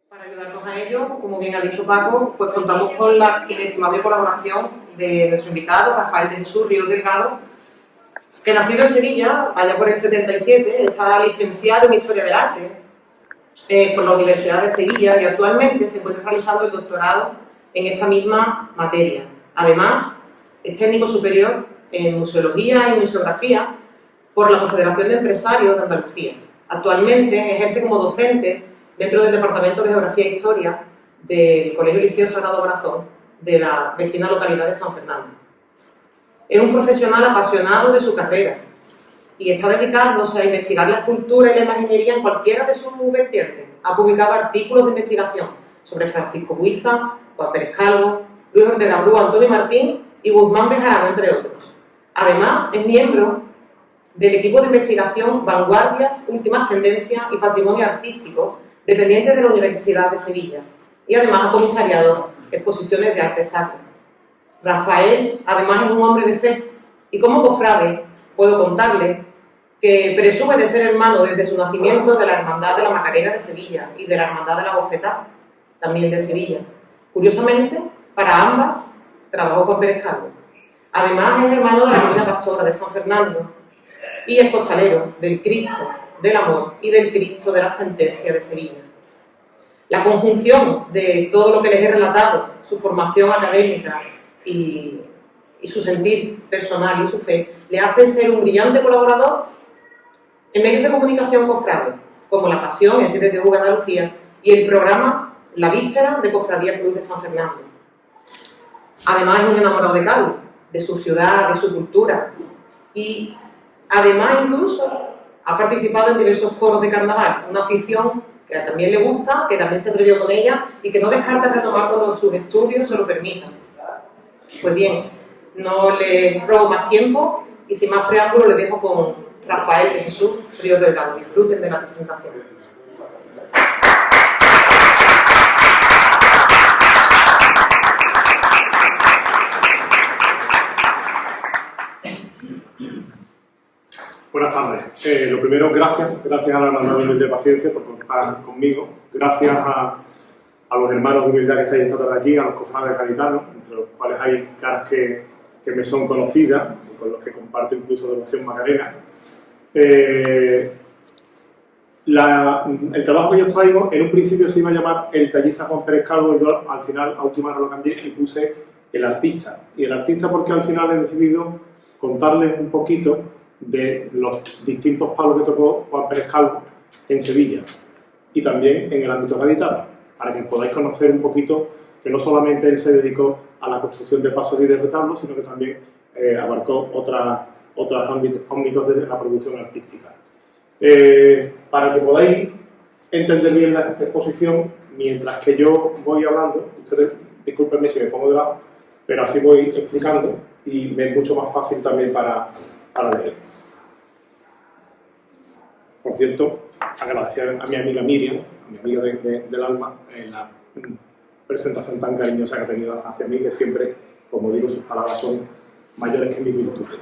Para ayudarnos a ello, como bien ha dicho Paco, pues contamos con la inestimable colaboración de nuestro invitado, Rafael de Jesús Ríos Delgado, que nacido en Sevilla, allá por el 77, está licenciado en Historia del Arte por la Universidad de Sevilla y actualmente se encuentra realizando el doctorado en esta misma materia. Además, es técnico superior en Museología y Museografía por la Confederación de Empresarios de Andalucía. Actualmente ejerce como docente dentro del Departamento de Geografía e Historia del Colegio Liceo Sagrado Corazón de la vecina localidad de San Fernando. Es un profesional apasionado de su carrera y está dedicándose a investigar la escultura y la imaginería en cualquiera de sus vertientes. Ha publicado artículos de investigación sobre Francisco Buiza, Juan Pérez Calvo, Luis Ortega Bru, Antonio Martín y Guzmán Bejarano, entre otros. Además, es miembro del equipo de investigación Vanguardias, Últimas Tendencias y Patrimonio Artístico, dependiente de la Universidad de Sevilla, y además ha comisariado exposiciones de arte sacro. Rafael, además, es un hombre de fe, y como cofrade puedo contarle que presume de ser hermano desde su nacimiento de la Hermandad de la Macarena de Sevilla y de la Hermandad de la Bofetá, también de Sevilla. Curiosamente, para ambas trabajó Juan Pérez Calvo. Además, es hermano de la Divina Pastora de San Fernando y es costalero del Cristo del Amor y del Cristo de la Sentencia de Sevilla. La conjunción de todo lo que les he relatado, su formación académica y su sentir personal y su fe, le hacen ser un brillante colaborador en medios de comunicación cofrades, como La Pasión en 7TV Andalucía y el programa La Víspera de Cofradía Cruz de San Fernando. Además, es un enamorado de Cádiz, de su ciudad, de su cultura, y además incluso ha participado en diversos coros de carnaval, una afición que también le gusta, que también se atrevió con ella y que no descarta retomar cuando sus estudios se lo permitan. Pues bien, no le robo más tiempo y sin más preámbulo le dejo con Rafael de Jesús Ríos Delgado. Disfruten de la presentación. Buenas tardes. Lo primero, gracias a la Hermandad de Humildad y Paciencia por contar conmigo. Gracias a los hermanos de humildad que estáis esta tarde aquí, a los cofrades gaditanos, entre los cuales hay caras que me son conocidas, con los que comparto incluso devoción macarena. El trabajo que yo os traigo, en un principio se iba a llamar El tallista Juan Pérez Calvo, y yo al final, a última hora lo cambié y puse El artista. Y el artista porque al final he decidido contarles un poquito de los distintos palos que tocó Juan Pérez Calvo en Sevilla y también en el ámbito gaditano, para que podáis conocer un poquito que no solamente él se dedicó a la construcción de pasos y de retablos, sino que también abarcó otros ámbitos de la producción artística. Para que podáis entender bien la exposición, mientras que yo voy hablando, ustedes discúlpenme si me pongo de lado, pero así voy explicando y me es mucho más fácil también para leer. Por cierto, agradecer a mi amiga Miriam, a mi amiga del alma, en la presentación tan cariñosa que ha tenido hacia mí, que siempre, como digo, sus palabras son mayores que mis virtudes.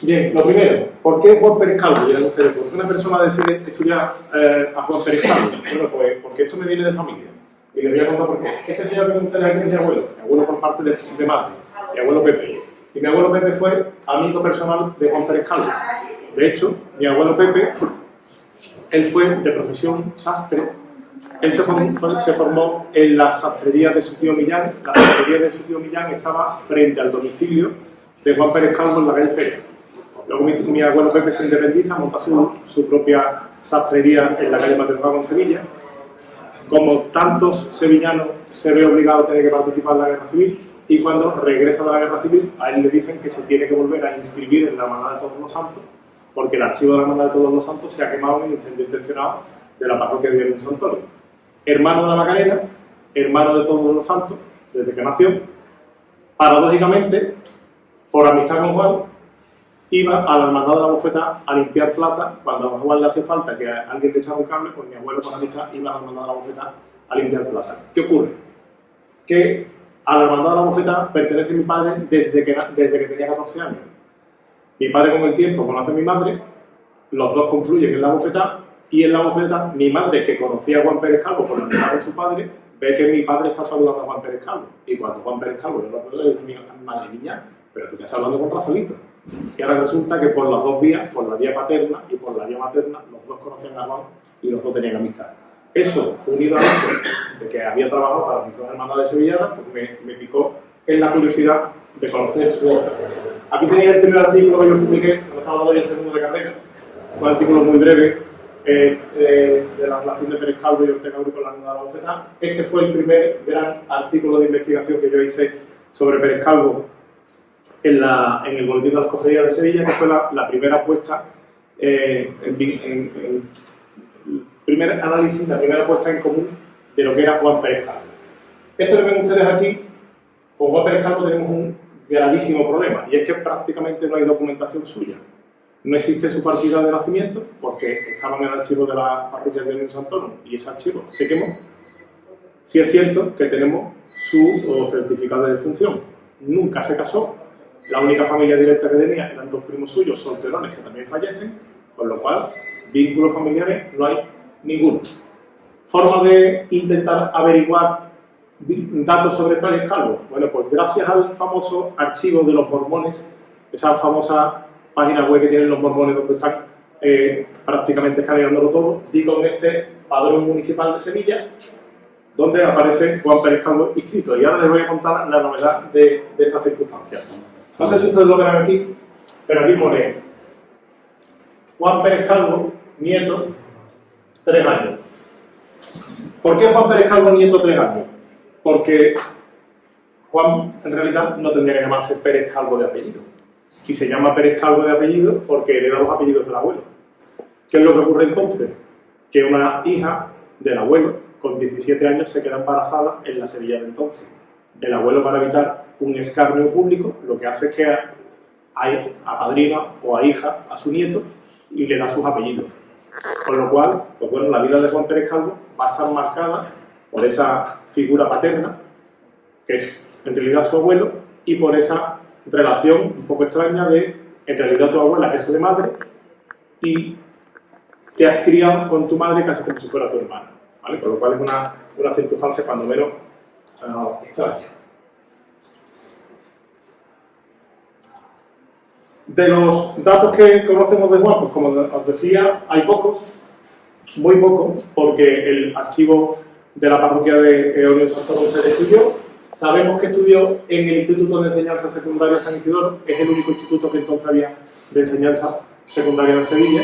Bien, lo primero, ¿por qué Juan Pérez Calvo? Dirán ustedes, ¿por qué una persona decide estudiar a Juan Pérez Calvo? Bueno, pues porque esto me viene de familia. Y les voy a contar por qué. Este señor que me gustaría aquí es mi abuelo por parte de madre, mi abuelo Pepe. Y mi abuelo Pepe fue amigo personal de Juan Pérez Calvo. De hecho, mi abuelo Pepe, él fue de profesión sastre. Él se formó en la sastrería de su tío Millán. La sastrería de su tío Millán estaba frente al domicilio de Juan Pérez Calvo en la calle Feria. Luego mi abuelo Pepe se independiza, monta su propia sastrería en la calle Maternal en Sevilla. Como tantos sevillanos, se ve obligado a tener que participar en la guerra civil. Y cuando regresa de la guerra civil, a él le dicen que se tiene que volver a inscribir en la Hermandad de Todos los Santos, porque el archivo de la Hermandad de Todos los Santos se ha quemado en el incendio intencionado de la parroquia de Virgen San Antonio. Hermano de la Macarena, hermano de Todos los Santos, desde que nació. Paradójicamente, por amistad con Juan, iba a la Hermandad de la Bofetá a limpiar plata. Cuando a Juan le hace falta que alguien le echara un cable, pues mi abuelo por amistad iba a la Hermandad de la Bofetá a limpiar plata. ¿Qué ocurre? Que a la Hermandad de la Bofetá pertenece mi padre desde que tenía 14 años. Mi padre con el tiempo conoce a mi madre, los dos confluyen en la Bofetá Y en la bofeta, mi madre, que conocía a Juan Pérez Calvo por la amistad de su padre, ve que mi padre está saludando a Juan Pérez Calvo. Y cuando Juan Pérez Calvo yo lo veo, le dice mi madre, niña, pero tú te estás hablando con Rafaelito. Y ahora resulta que por las dos vías, por la vía paterna y por la vía materna, los dos conocían a Juan y los dos tenían amistad. Eso, unido a eso, de que había trabajado para las dos hermanas de Sevillana, pues me picó en la curiosidad de conocer su obra. Aquí tenía el primer artículo que yo publiqué, no estaba hablando del segundo de carrera, un artículo muy breve de la relación de Pérez Calvo y Ortega Bru con la Hermandad de la Bofeta. Este fue el primer gran artículo de investigación que yo hice sobre Pérez Calvo en el Boletín de las Cofradías de Sevilla, que fue la primera apuesta, primer análisis, la primera puesta en común de lo que era Juan Pérez Calvo. Esto que ven ustedes aquí, con Juan Pérez Calvo tenemos un gravísimo problema, y es que prácticamente no hay documentación suya. No existe su partida de nacimiento, porque estaba en el archivo de la parroquia de San Antonio, y ese archivo se quemó. Sí es cierto que tenemos su certificado de defunción. Nunca se casó, la única familia directa que tenía eran dos primos suyos solterones que también fallecen, con lo cual vínculos familiares no hay ninguno. Forma de intentar averiguar datos sobre Pérez Calvo. Bueno, pues gracias al famoso archivo de los mormones, esa famosa página web que tienen los mormones donde están prácticamente escaneándolo todo, y con este padrón municipal de Sevilla, donde aparece Juan Pérez Calvo inscrito. Y ahora les voy a contar la novedad de estas circunstancias. No sé si ustedes lo verán aquí, pero aquí pone Juan Pérez Calvo, nieto, 3 años. ¿Por qué Juan Pérez Calvo, nieto, 3 años? Porque Juan, en realidad, no tendría que llamarse Pérez Calvo de apellido. Y se llama Pérez Calvo de apellido porque hereda los apellidos del abuelo. ¿Qué es lo que ocurre entonces? Que una hija del abuelo, con 17 años, se queda embarazada en la Sevilla de entonces. El abuelo, para evitar un escarnio público, lo que hace es que apadrina o ahija a su nieto y le da sus apellidos. Con lo cual, pues bueno, la vida de Juan Pérez Calvo va a estar marcada por esa figura paterna, que es en realidad su abuelo, y por esa relación un poco extraña de, en realidad tu abuela es tu madre, y te has criado con tu madre casi como si fuera tu hermana, ¿vale? Con lo cual es una circunstancia cuando menos extraña. De los datos que conocemos de Juan, pues como os decía, hay pocos, muy pocos, porque el archivo de la parroquia de Eorio Santo Domingo se destruyó. Sabemos que estudió en el Instituto de Enseñanza Secundaria San Isidoro, que es el único instituto que entonces había de enseñanza secundaria en Sevilla.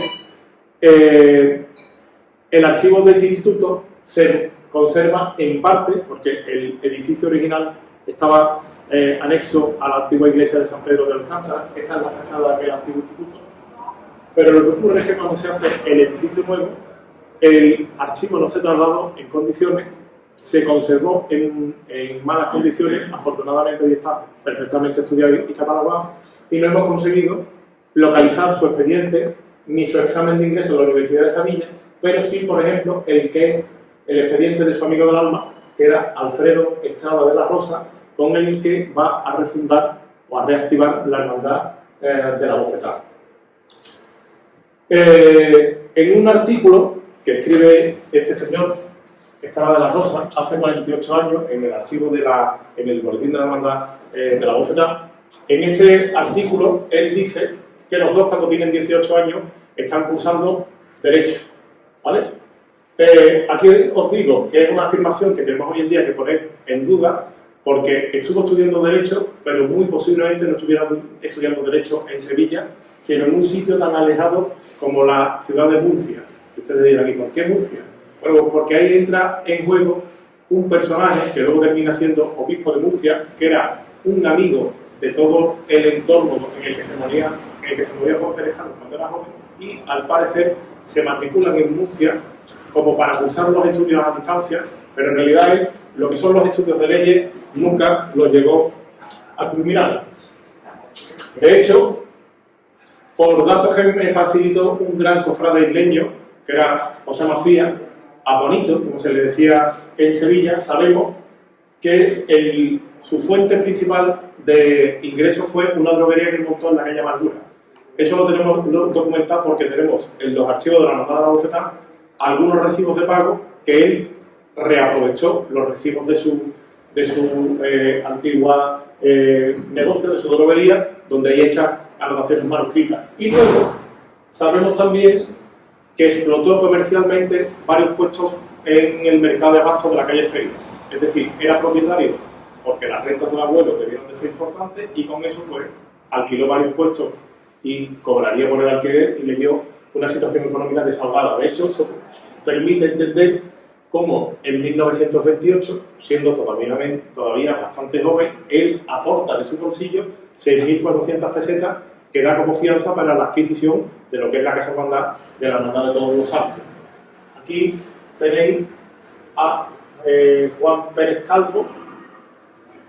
El archivo de este instituto se conserva en parte, porque el edificio original estaba anexo a la antigua iglesia de San Pedro de Alcántara. Esta es la fachada de aquel antiguo instituto. Pero lo que ocurre es que cuando se hace el edificio nuevo, el archivo no se trasladó en condiciones, se conservó en malas condiciones. Afortunadamente hoy está perfectamente estudiado y catalogado, y no hemos conseguido localizar su expediente ni su examen de ingreso a la Universidad de Sevilla, pero sí, por ejemplo, el expediente de su amigo del alma, que era Alfredo Estrada de la Rosa, con el que va a refundar o a reactivar la hermandad de la Bofetada. En un artículo que escribe este señor, Estrada de la Rosa, hace 48 años, en el archivo en el Boletín de la Hermandad de la Bofetada, en ese artículo él dice que los dos, cuando tienen 18 años, están cursando Derecho, ¿vale? Aquí os digo que es una afirmación que tenemos hoy en día que poner en duda, porque estuvo estudiando Derecho, pero muy posiblemente no estuviera estudiando Derecho en Sevilla, sino en un sitio tan alejado como la ciudad de Murcia. Ustedes dirán, ¿y por qué Murcia? Bueno, porque ahí entra en juego un personaje que luego termina siendo obispo de Murcia, que era un amigo de todo el entorno en el que se moría Juan Pérez Calvo cuando era joven, y al parecer se matriculan en Murcia como para cursar los estudios a distancia, pero en realidad lo que son los estudios de leyes nunca los llegó a culminar. De hecho, por datos que me facilitó un gran cofrade isleño, que era José Macías, a Bonito, como se le decía en Sevilla, sabemos que su fuente principal de ingresos fue una droguería que montó en la calle Amargura. Eso lo tenemos documentado porque tenemos en los archivos de la Hermandad de la Bofetada algunos recibos de pago que él reaprovechó, los recibos de su antigua negocio, de su droguería, donde hay hechas anotaciones manuscritas. Y luego sabemos también que explotó comercialmente varios puestos en el mercado de abastos de la calle Feria. Es decir, era propietario porque las rentas del abuelo debieron de ser importantes y con eso pues alquiló varios puestos y cobraría por el alquiler y le dio una situación económica desahogada. De hecho, eso permite entender cómo en 1928, siendo todavía bastante joven, él aporta de su bolsillo 6.400 pesetas que da como fianza para la adquisición de lo que es la Casa Hermandad de la Hermandad de Todos los Santos. Aquí tenéis a Juan Pérez Calvo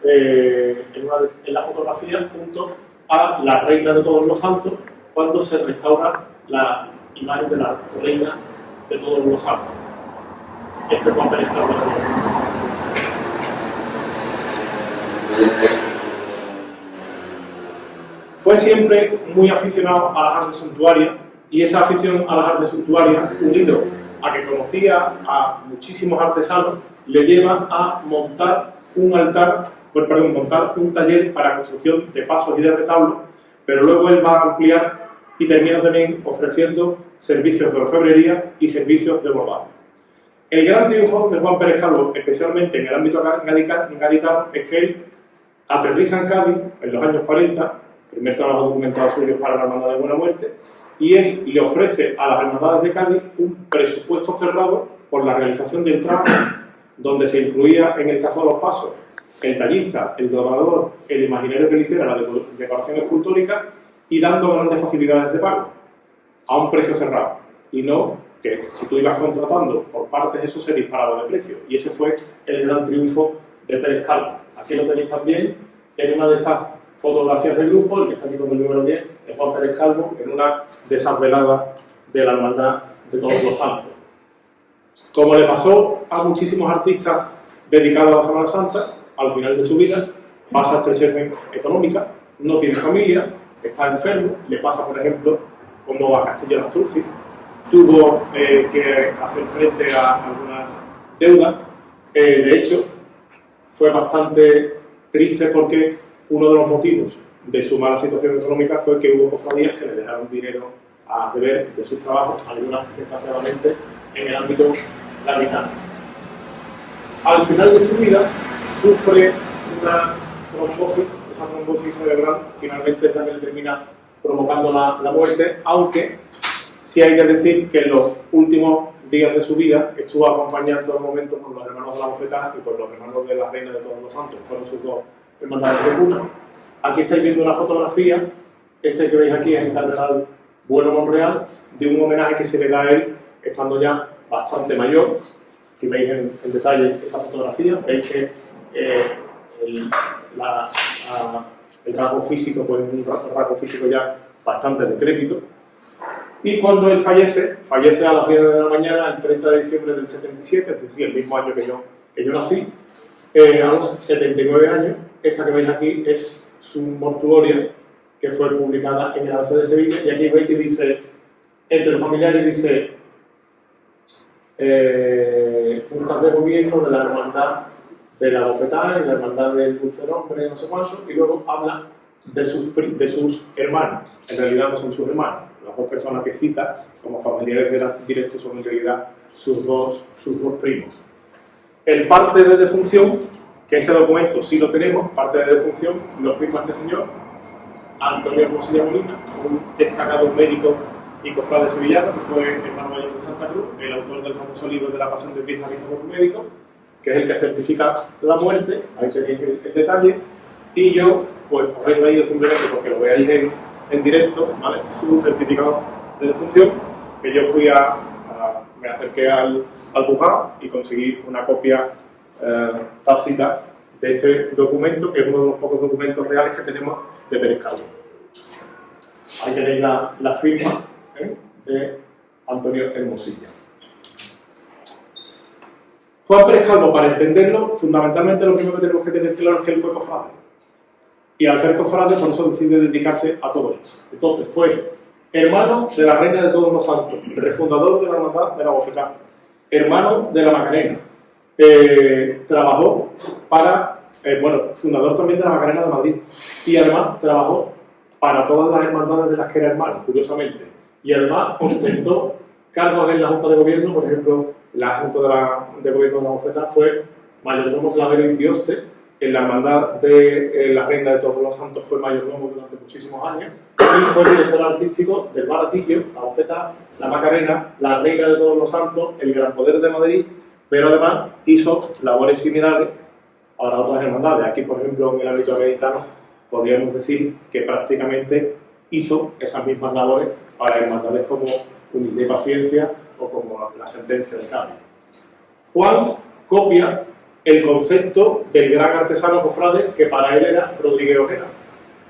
en la fotografía junto a la Reina de Todos los Santos cuando se restaura la imagen de la Reina de Todos los Santos. Este es Juan Pérez Calvo. Fue siempre muy aficionado a las artes suntuarias y esa afición a las artes suntuarias, unido a que conocía a muchísimos artesanos, le lleva a montar montar un taller para construcción de pasos y de retablos, pero luego él va a ampliar y termina también ofreciendo servicios de orfebrería y servicios de bordado. El gran triunfo de Juan Pérez Calvo, especialmente en el ámbito gaditano, es que él aterriza en Cádiz en los años 40, primer trabajo documentado suyo para la Hermandad de Buena Muerte, y él le ofrece a las hermandades de Cádiz un presupuesto cerrado por la realización del trabajo, donde se incluía, en el caso de los pasos, el tallista, el dorador, el imaginario que le hiciera la decoración escultórica y dando grandes facilidades de pago a un precio cerrado. Y no que si tú ibas contratando por partes, eso se disparaba de precio. Y ese fue el gran triunfo de Pérez Calvo. Aquí lo tenéis también en una de estas fotografías del grupo, el que está aquí con el número 10, de Juan Pérez Calvo, en una de esas veladas de la Hermandad de Todos los Santos. Como le pasó a muchísimos artistas dedicados a la Semana Santa, al final de su vida pasa a estrechez económica, no tiene familia, está enfermo, le pasa, por ejemplo, como a Castillo de Asturci, tuvo que hacer frente a algunas deudas. De hecho, fue bastante triste porque uno de los motivos de su mala situación económica fue que hubo cofradías que le dejaron dinero a deber de sus trabajos, algunas desgraciadamente en el ámbito gaditano. Al final de su vida sufre una trombosis, esa trombosis cerebral finalmente también termina provocando la muerte, aunque sí hay que decir que en los últimos días de su vida estuvo acompañando en momentos con los hermanos de la Bofetada y con los hermanos de la Reina de Todos los Santos, fueron sus dos hermandades de cuna. Aquí estáis viendo una fotografía, este que veis aquí es el Cardenal Bueno Monreal, de un homenaje que se le da a él estando ya bastante mayor. Aquí veis en detalle esa fotografía, veis que el rasgo físico, pues un rasgo físico ya bastante decrépito. Y cuando él fallece a las 10 de la mañana, el 30 de diciembre del 77, es decir, el mismo año que yo nací, a los 79 años. Esta que veis aquí es su mortuoria, que fue publicada en el ABC de Sevilla, y aquí veis que dice, entre los familiares dice, juntas de gobierno de la hermandad de la Bofetada y la hermandad del Dulce Nombre, no sé cuánto, y luego habla de sus hermanos. En realidad no son sus hermanos. Las dos personas que cita como familiares directos son en realidad sus dos primos. El parte de defunción, que ese documento sí lo tenemos, parte de defunción lo firma este señor, Antonio Hermosilla Molina, un destacado médico y cofrade sevillano, que fue hermano mayor de Santa Cruz, el autor del famoso libro de la Pasión de Cristo por un médico, que es el que certifica la muerte. Ahí tenéis el detalle. Y yo, pues, os he traído simplemente porque lo veáis en directo, ¿vale? Es un certificado de defunción que yo me acerqué al juzgado y conseguí una copia tácita de este documento, que es uno de los pocos documentos reales que tenemos de Pérez Calvo. Ahí tenéis la firma de Antonio Hermosilla. Juan Pérez Calvo, para entenderlo, fundamentalmente lo primero que tenemos que tener claro es que él fue cofrade. Y al ser cofrade, por eso decide dedicarse a todo esto. Entonces fue hermano de la Reina de Todos los Santos, refundador de la Hermandad de la Bofetada, hermano de la Macarena, trabajó para, fundador también de la Macarena de Madrid, y además trabajó para todas las hermandades de las que era hermano, curiosamente, y además ostentó cargos en la Junta de Gobierno. Por ejemplo, la Junta de Gobierno de la Bofetada fue mayordomo, clavero y prioste. En la Hermandad de la Reina de Todos los Santos fue mayordomo durante muchísimos años y fue director artístico del Baratillo, la Bofetada, la Macarena, la Reina de Todos los Santos, el Gran Poder de Madrid, pero además hizo labores similares a otras hermandades. Aquí, por ejemplo, en el ámbito gaditano, podríamos decir que prácticamente hizo esas mismas labores para hermandades como Humildad y Paciencia o como la Sentencia de Cádiz. Juan copia el concepto del gran artesano cofrade que para él era Rodríguez Ojeda.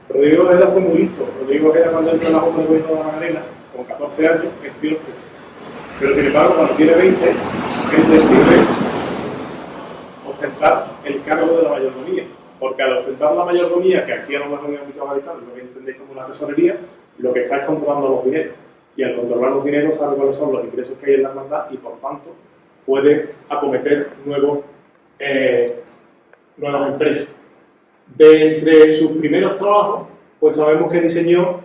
Rodríguez Ojeda fue muy listo. Rodríguez Ojeda, cuando entra en la Junta de Gobierno de la Macarena, con 14 años, es prioste. Pero sin embargo, cuando tiene 20, él decide ostentar el cargo de la mayordomía. Porque al ostentar la mayordomía, que aquí a lo mejor en el ámbito gaditano lo que entendéis como una tesorería, lo que está es controlando los dineros. Y al controlar los dineros sabe cuáles son los ingresos que hay en la hermandad y por tanto puede acometer nuevas empresas. De entre sus primeros trabajos, pues sabemos que diseñó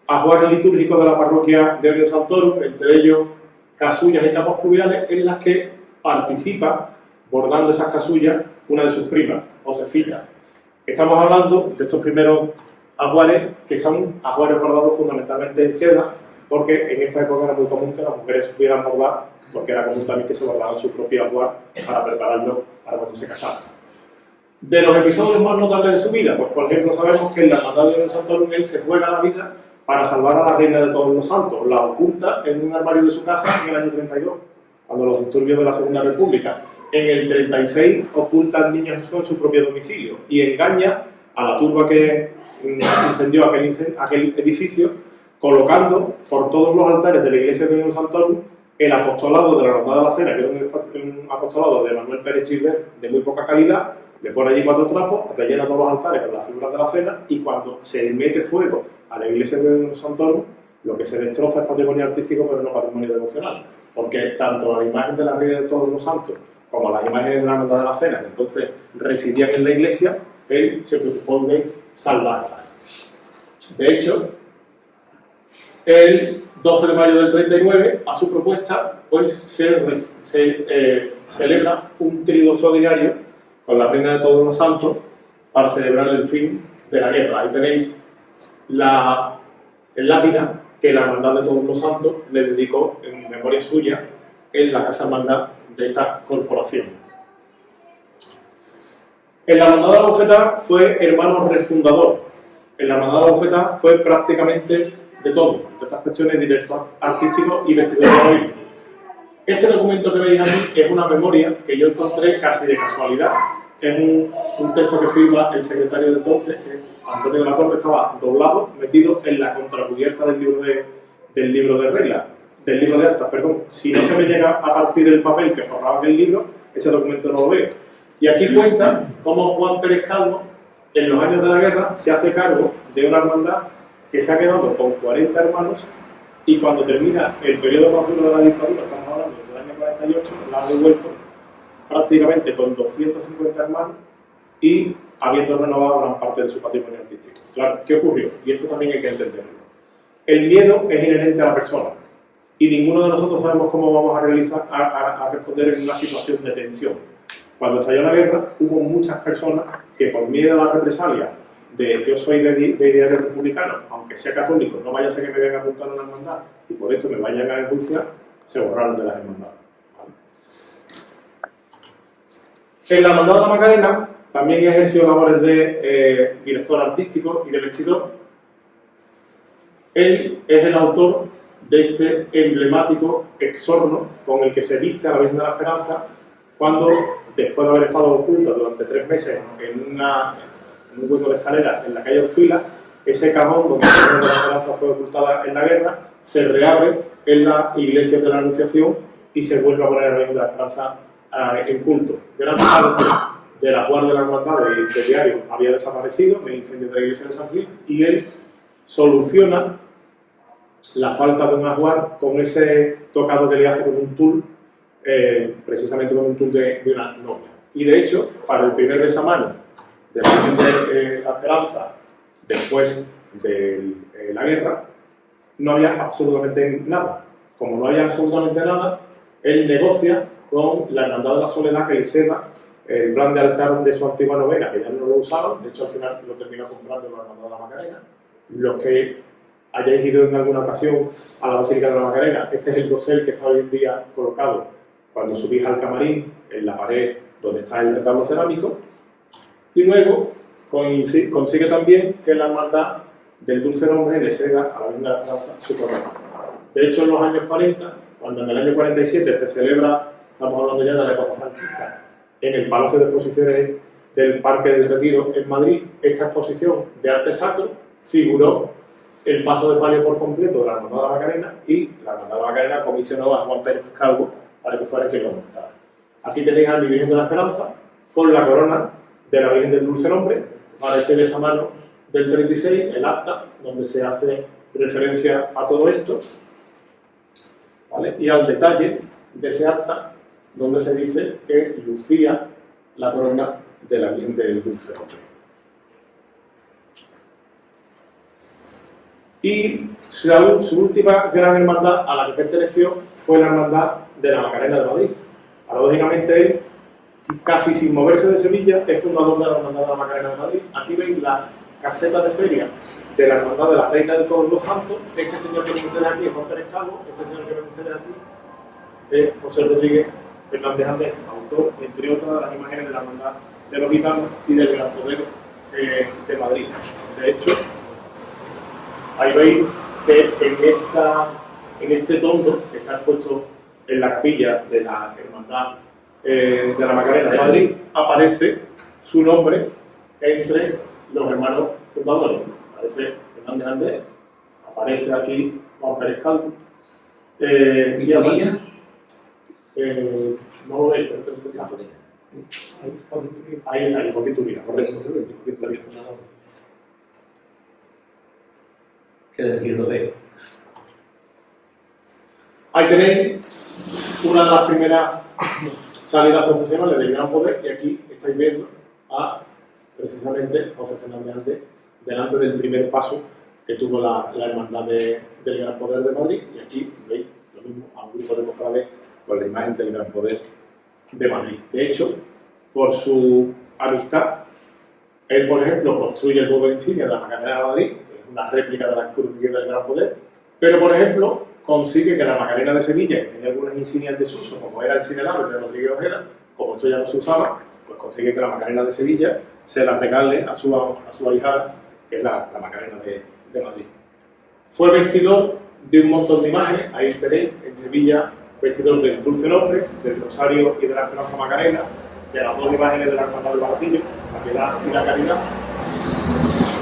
ajuares litúrgicos de la parroquia de Orio Santoro, entre ellos casullas y capas pluviales, en las que participa bordando esas casullas una de sus primas, Josefina. Estamos hablando de estos primeros ajuares, que son ajuares bordados fundamentalmente en seda, porque en esta época era muy común que las mujeres supieran bordar, porque era común también que se bordaban su propio ajuar para prepararlo para cuando se casaban. De los episodios más notables de su vida, pues por ejemplo sabemos que en la Hermandad de Orio Santoro él se juega la vida para salvar a la Reina de Todos los Santos, la oculta en un armario de su casa en el año 32, cuando los disturbios de la Segunda República. En el 36 oculta al niño Jesús en su propio domicilio y engaña a la turba que incendió aquel edificio, colocando por todos los altares de la iglesia de Orio Santoro el apostolado de la Hermandad de la Cena, que era un apostolado de Manuel Pérez Gilbert de muy poca calidad. Le pone allí 4 trapos, rellena todos los altares con las figuras de la Cena, y cuando se mete fuego a la iglesia de Santoro, lo que se destroza es patrimonio artístico, pero no patrimonio devocional, porque tanto la imagen de la Reina de Todos los Santos como las imágenes de la Hermandad de la Cena, que entonces residían en la iglesia, él se preocupó de salvarlas. De hecho, el 12 de mayo del 39, a su propuesta, pues se celebra un tríodo extraordinario con la Reina de Todos los Santos para celebrar el fin de la guerra. Ahí tenéis la lápida que la Hermandad de Todos los Santos le dedicó en memoria suya en la Casa Hermandad de esta corporación. En la Hermandad de la Bofetada fue hermano refundador. En la Hermandad de la Bofetada fue prácticamente de todo, entre otras cuestiones, director artístico y vestidor de novio. Este documento que veis aquí es una memoria que yo encontré casi de casualidad. Es un texto que firma el secretario de entonces, Antonio de la Torre, estaba doblado, metido en la contracubierta del libro de reglas, del libro de actas, perdón. Si no se me llega a partir el papel que forraba aquel libro, ese documento no lo veo. Y aquí cuenta cómo Juan Pérez Calvo, en los años de la guerra, se hace cargo de una hermandad que se ha quedado con 40 hermanos, y cuando termina el periodo más duro de la dictadura, estamos hablando del año 48, la ha devuelto prácticamente con 250 hermanos y habiendo renovado gran parte de su patrimonio artístico. Claro, ¿qué ocurrió? Y esto también hay que entenderlo. El miedo es inherente a la persona y ninguno de nosotros sabemos cómo vamos a responder en una situación de tensión. Cuando estalló la guerra, hubo muchas personas que por miedo a la represalia de yo soy de ideario republicano, aunque sea católico, no vaya a ser que me vengan a apuntar a una hermandad y por esto me vayan a enjuiciar, se borraron de las hermandades. En la Hermandad de la Macarena también ejerció labores de director artístico y de vestidor. Él es el autor de este emblemático exorno con el que se viste a la Virgen de la Esperanza cuando, después de haber estado oculta durante 3 meses en un hueco de escalera en la calle Orfila, ese cajón donde la Virgen de la Esperanza fue ocultada en la guerra se reabre en la iglesia de la Anunciación y se vuelve a poner a la Virgen de la Esperanza en culto. Gran parte de la guardia de la hermandad de diario había desaparecido en el incendio de la iglesia de San Gil y él soluciona la falta de un ajuar con ese tocado que le hace con un tul, precisamente con un tul de una novia. Y de hecho, para el primer besamano de la Virgen de la Esperanza, después de la guerra, no había absolutamente nada. Como no había absolutamente nada, él negocia con la Hermandad de la Soledad que le ceda el plan de altar de su antigua novena, que ya no lo usaban, de hecho al final lo terminó comprando la Hermandad de la Macarena. Los que hayáis ido en alguna ocasión a la Basílica de la Macarena, este es el dosel que está hoy en día colocado cuando subís al camarín, en la pared donde está el retablo cerámico, y luego consigue también que la Hermandad del Dulce Nombre le ceda a la Virgen de la Esperanza su corona. De hecho, en los años 40, cuando en el año 47 se celebra, estamos hablando ya de la época franquista, en el Palacio de Exposiciones del Parque del Retiro en Madrid, esta exposición de arte sacro figuró el paso de palio por completo de la Hermandad de la Macarena, y la Hermandad de la Macarena comisionó a Juan Pérez Calvo para que fuera quien lo montara. Aquí tenéis a mi Virgen de la Esperanza con la corona de la Virgen del Dulce Nombre, aparece esa mano del 36, el acta, donde se hace referencia a todo esto, ¿vale? Y al detalle de ese acta, donde se dice que lucía la corona de la Virgen del Dulce Nombre. Y su última gran hermandad a la que perteneció fue la Hermandad de la Macarena de Madrid. Paradójicamente, él, casi sin moverse de Sevilla, es fundador de la Hermandad de la Macarena de Madrid. Aquí veis la caseta de feria de la Hermandad de la Reina de Todos los Santos. Este señor que ven ustedes aquí es Juan Pérez Calvo, este señor que ven ustedes aquí es José Rodríguez Fernández Andés, autor, entre otras, de las imágenes de la Hermandad de los Gitanos y del Gran Poder de Madrid. De hecho, ahí veis que en este tondo que está expuesto en la capilla de la Hermandad de la Macarena de Madrid, aparece su nombre entre los hermanos fundadores. Aparece Fernández Andés, aparece aquí Juan Pérez Calvo. ¿Y Bonilla? No lo veis, pero ahí está, Joaquín Turina, correcto. Que decir lo veo. Ahí tenéis una de las primeras salidas procesionales del Gran Poder, y aquí estáis viendo a precisamente José Fernández Andés delante del primer paso que tuvo la Hermandad del Gran Poder de Madrid, y aquí veis lo mismo a un grupo de cofrades con la imagen del Gran Poder de Madrid. De hecho, por su amistad, él, por ejemplo, construye el buque insignia de la Macarena de Madrid, que es una réplica de la cruz del Gran Poder, pero, por ejemplo, consigue que la Macarena de Sevilla, que tenía algunas insignias en desuso, como era el Cinelado de Rodríguez Ojeda, como esto ya no se usaba, pues consigue que la Macarena de Sevilla se la regale a su ahijada, que es la Macarena de Madrid. Fue vestidor de un montón de imágenes, ahí tenéis en Sevilla, vestidor del Dulce Nombre, del Rosario y de la Esperanza Macarena, de las dos imágenes de la Hermandad del Baratillo, la Piedad y la Caridad.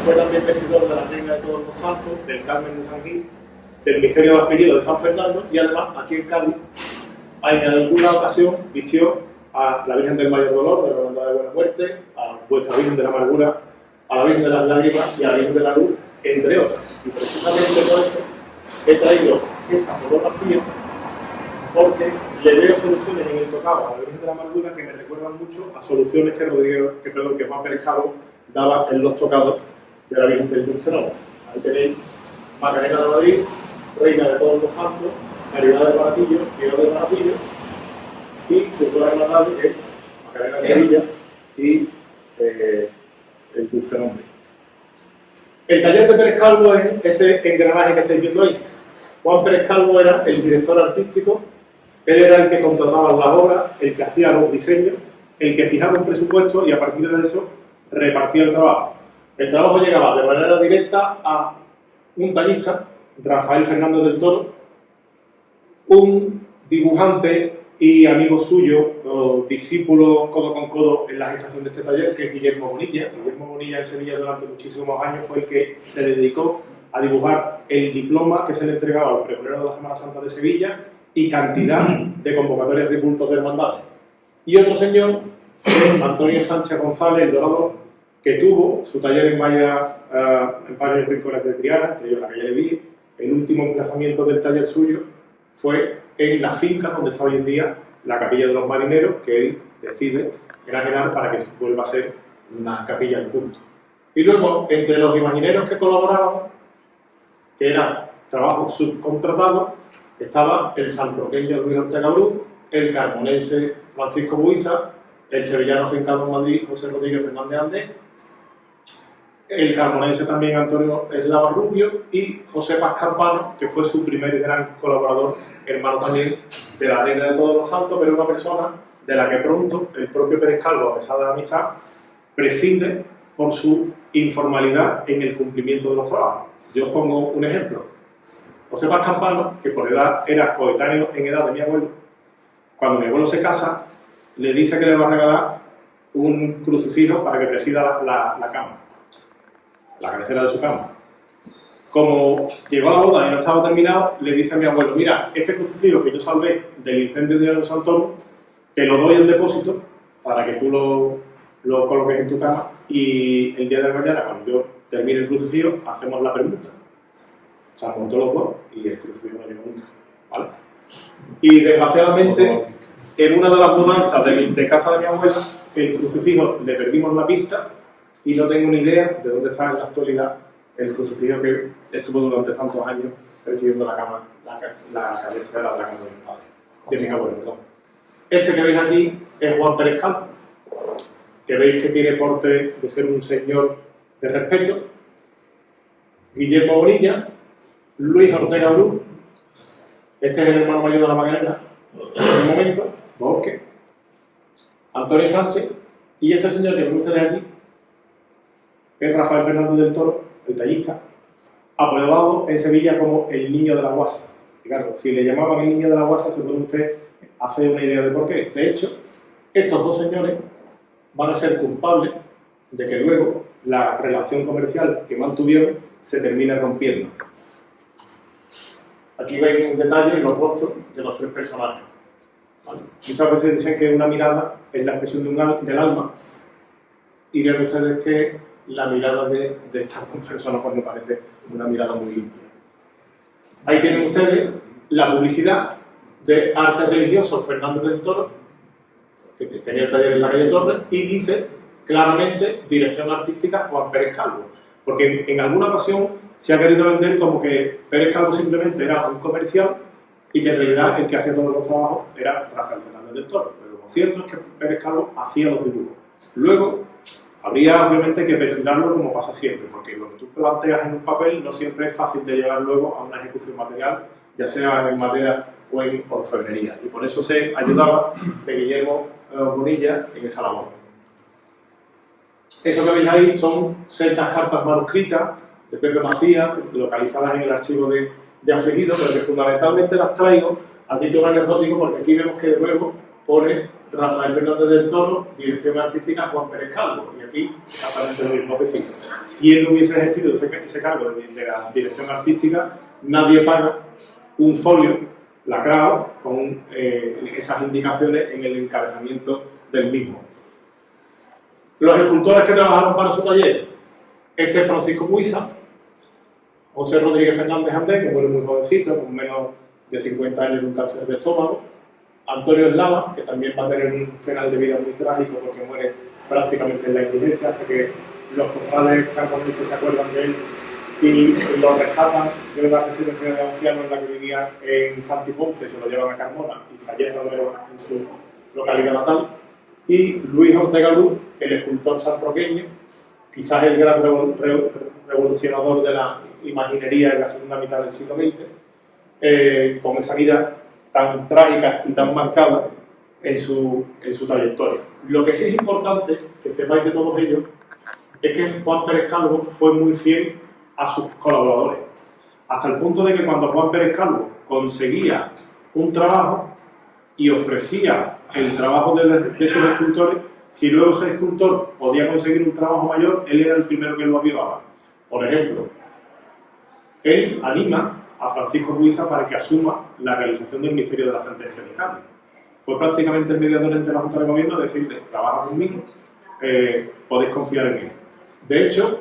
Fue también vestidor de la Reina de Todos los Santos, del Carmen de San Gil, del Misterio del Apellido de San Fernando, y además aquí en Cádiz, en alguna ocasión vistió a la Virgen del Mayor Dolor, de la Hermandad de Buena Muerte, a Vuestra Virgen de la Amargura, a la Virgen de las Lágrimas y a la Virgen de la Luz, entre otras. Y precisamente por eso he traído esta fotografía, porque le veo soluciones en el tocado a la Virgen de la Amargura que me recuerdan mucho a soluciones que Juan Pérez Calvo daba en los tocados de la Virgen del Dulce Nombre. Ahí tenéis Macarena de Madrid, Reina de Todos los Santos, Caridad de Baratillo, Piedad de Baratillo, y su toda hermandad que es Macarena de Sevilla y el Dulce Nombre. El taller de Pérez Calvo es ese engranaje que estáis viendo ahí. Juan Pérez Calvo era el director artístico, él era el que contrataba las obras, el que hacía los diseños, el que fijaba un presupuesto y a partir de eso repartía el trabajo. El trabajo llegaba de manera directa a un tallista, Rafael Fernández del Toro, un dibujante y amigo suyo, o discípulo codo con codo en la gestación de este taller, que es Guillermo Bonilla. Guillermo Bonilla en Sevilla durante muchísimos años fue el que se dedicó a dibujar el diploma que se le entregaba al pregonero de la Semana Santa de Sevilla y cantidad de convocatorias de cultos de hermandades. Y otro señor, Antonio Sánchez González, el Dorador, que tuvo su taller en varios rincones de Triana, entre ellos la calle Leví, el último emplazamiento del taller suyo fue en la finca donde está hoy en día la Capilla de los Marineros, que él decide enajenar para que vuelva a ser una capilla en punto. Y luego, entre los imagineros que colaboraban, que eran trabajos subcontratados, estaba el sanroqueño Luis Ortega Bru, el carmonense Francisco Buiza, el sevillano afincado en Madrid José Rodríguez Fernández Andés, el carmonense también Antonio Eslava Rubio y José Paz Campano, que fue su primer gran colaborador, hermano también de la Reina de Todos los Santos, pero una persona de la que pronto el propio Pérez Calvo, a pesar de la amistad, prescinde por su informalidad en el cumplimiento de los trabajos. Yo os pongo un ejemplo. José Paz Campano, que por edad era coetáneo en edad de mi abuelo, cuando mi abuelo se casa, le dice que le va a regalar un crucifijo para que presida la cama, la cabecera de su cama. Como llegó a la boda y no estaba terminado, le dice a mi abuelo: mira, este crucifijo que yo salvé del incendio de San Antonio, te lo doy en depósito para que tú lo coloques en tu cama y el día de mañana, cuando yo termine el crucifijo, hacemos la permuta. Se han montado los dos y el crucifijo no llegó nunca, ¿vale? Y desgraciadamente, en una de las mudanzas de casa de mi abuela, el crucifijo le perdimos la pista y no tengo ni idea de dónde está en la actualidad el crucifijo que estuvo durante tantos años presidiendo la cabecera de la cama de mi padre, de mi abuelo, perdón. Este que veis aquí es Juan Pérez Calvo, que veis que tiene porte de ser un señor de respeto. Guillermo Bonilla, Luis Ortega Bru, este es el hermano mayor de la Magdalena, en el momento, Bosque, Antonio Sánchez, y este señor que me gusta de aquí es Rafael Fernández del Toro, el tallista, apodado en Sevilla como el Niño de la Guasa. Y claro, si le llamaban el Niño de la Guasa, se puede usted hacer una idea de por qué. De hecho, estos dos señores van a ser culpables de que luego la relación comercial que mantuvieron se termine rompiendo. Aquí veis un detalle en los rostros de los tres personajes, ¿vale? Muchas veces dicen que una mirada es la expresión del alma, y vean ustedes que la mirada de estas dos personas pues me parece una mirada muy limpia. Ahí tienen ustedes la publicidad de Arte Religioso Fernández del Toro, que tenía el taller en la calle Torres, y dice claramente Dirección Artística Juan Pérez Calvo, porque en alguna ocasión se ha querido vender como que Pérez Calvo simplemente era un comercial y que en realidad el que hacía todos los trabajos era Rafael Fernández del Toro. Pero lo cierto es que Pérez Calvo hacía los dibujos. Luego, habría obviamente que perfilarlo como pasa siempre, porque lo que tú planteas en un papel no siempre es fácil de llevar luego a una ejecución material, ya sea en madera o en orfebrería. Y por eso se ayudaba de Guillermo Bonilla en esa labor. Eso que veis ahí son sendas cartas manuscritas de Pepe Macías, localizadas en el archivo de Afligido, pero que fundamentalmente las traigo a título anecdótico porque aquí vemos que de nuevo pone Rafael Fernández del Toro, Dirección Artística Juan Pérez Calvo, y aquí exactamente lo mismo. Es decir, si él no hubiese ejercido ese cargo de la Dirección Artística, nadie paga un folio lacrado con esas indicaciones en el encabezamiento del mismo. Los escultores que trabajaron para su taller: este es Francisco Buiza, José Rodríguez Fernández Andés, que muere muy jovencito, con menos de 50 años de un cáncer de estómago; Antonio Eslava, que también va a tener un final de vida muy trágico porque muere prácticamente en la indigencia hasta que los cofrades carboneses se acuerdan de él y lo rescatan de una residencia de ancianos en la que vivía en Santi Ponce, se lo llevan a Carmona y fallece en su localidad natal. Y Luis Ortega Bru, el escultor sanroqueño, quizás el gran revolucionador de la imaginería en la segunda mitad del siglo XX, con esa vida tan trágica y tan marcada en su trayectoria. Lo que sí es importante que sepáis de todos ellos es que Juan Pérez Calvo fue muy fiel a sus colaboradores, hasta el punto de que cuando Juan Pérez Calvo conseguía un trabajo y ofrecía el trabajo de sus escultores, si luego ese escultor podía conseguir un trabajo mayor, él era el primero que lo avivaba. Por ejemplo, él anima a Francisco Buiza para que asuma la realización del misterio de la sentencia de Cádiz. Fue prácticamente el mediador entre la Junta de Gobierno decirle: trabaja conmigo, podéis confiar en él. De hecho,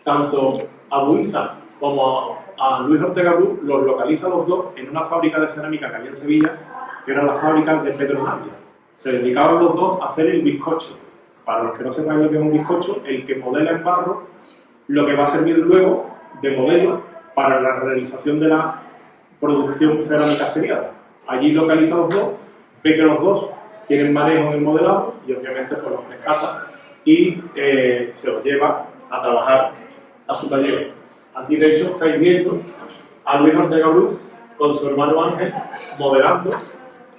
tanto a Buiza como a Luis Ortega Bru los localiza los dos en una fábrica de cerámica que había en Sevilla, que era la fábrica de Pedro Navia. Se dedicaban los dos a hacer el bizcocho. Para los que no sepan lo que es un bizcocho, el que modela en barro, lo que va a servir luego de modelo para la realización de la producción cerámica seriada. Allí localiza los dos, ve que los dos tienen manejo en el modelado y obviamente pues los rescata y se los lleva a trabajar a su taller. Aquí de hecho estáis viendo a Luis Ortega Bru con su hermano Ángel modelando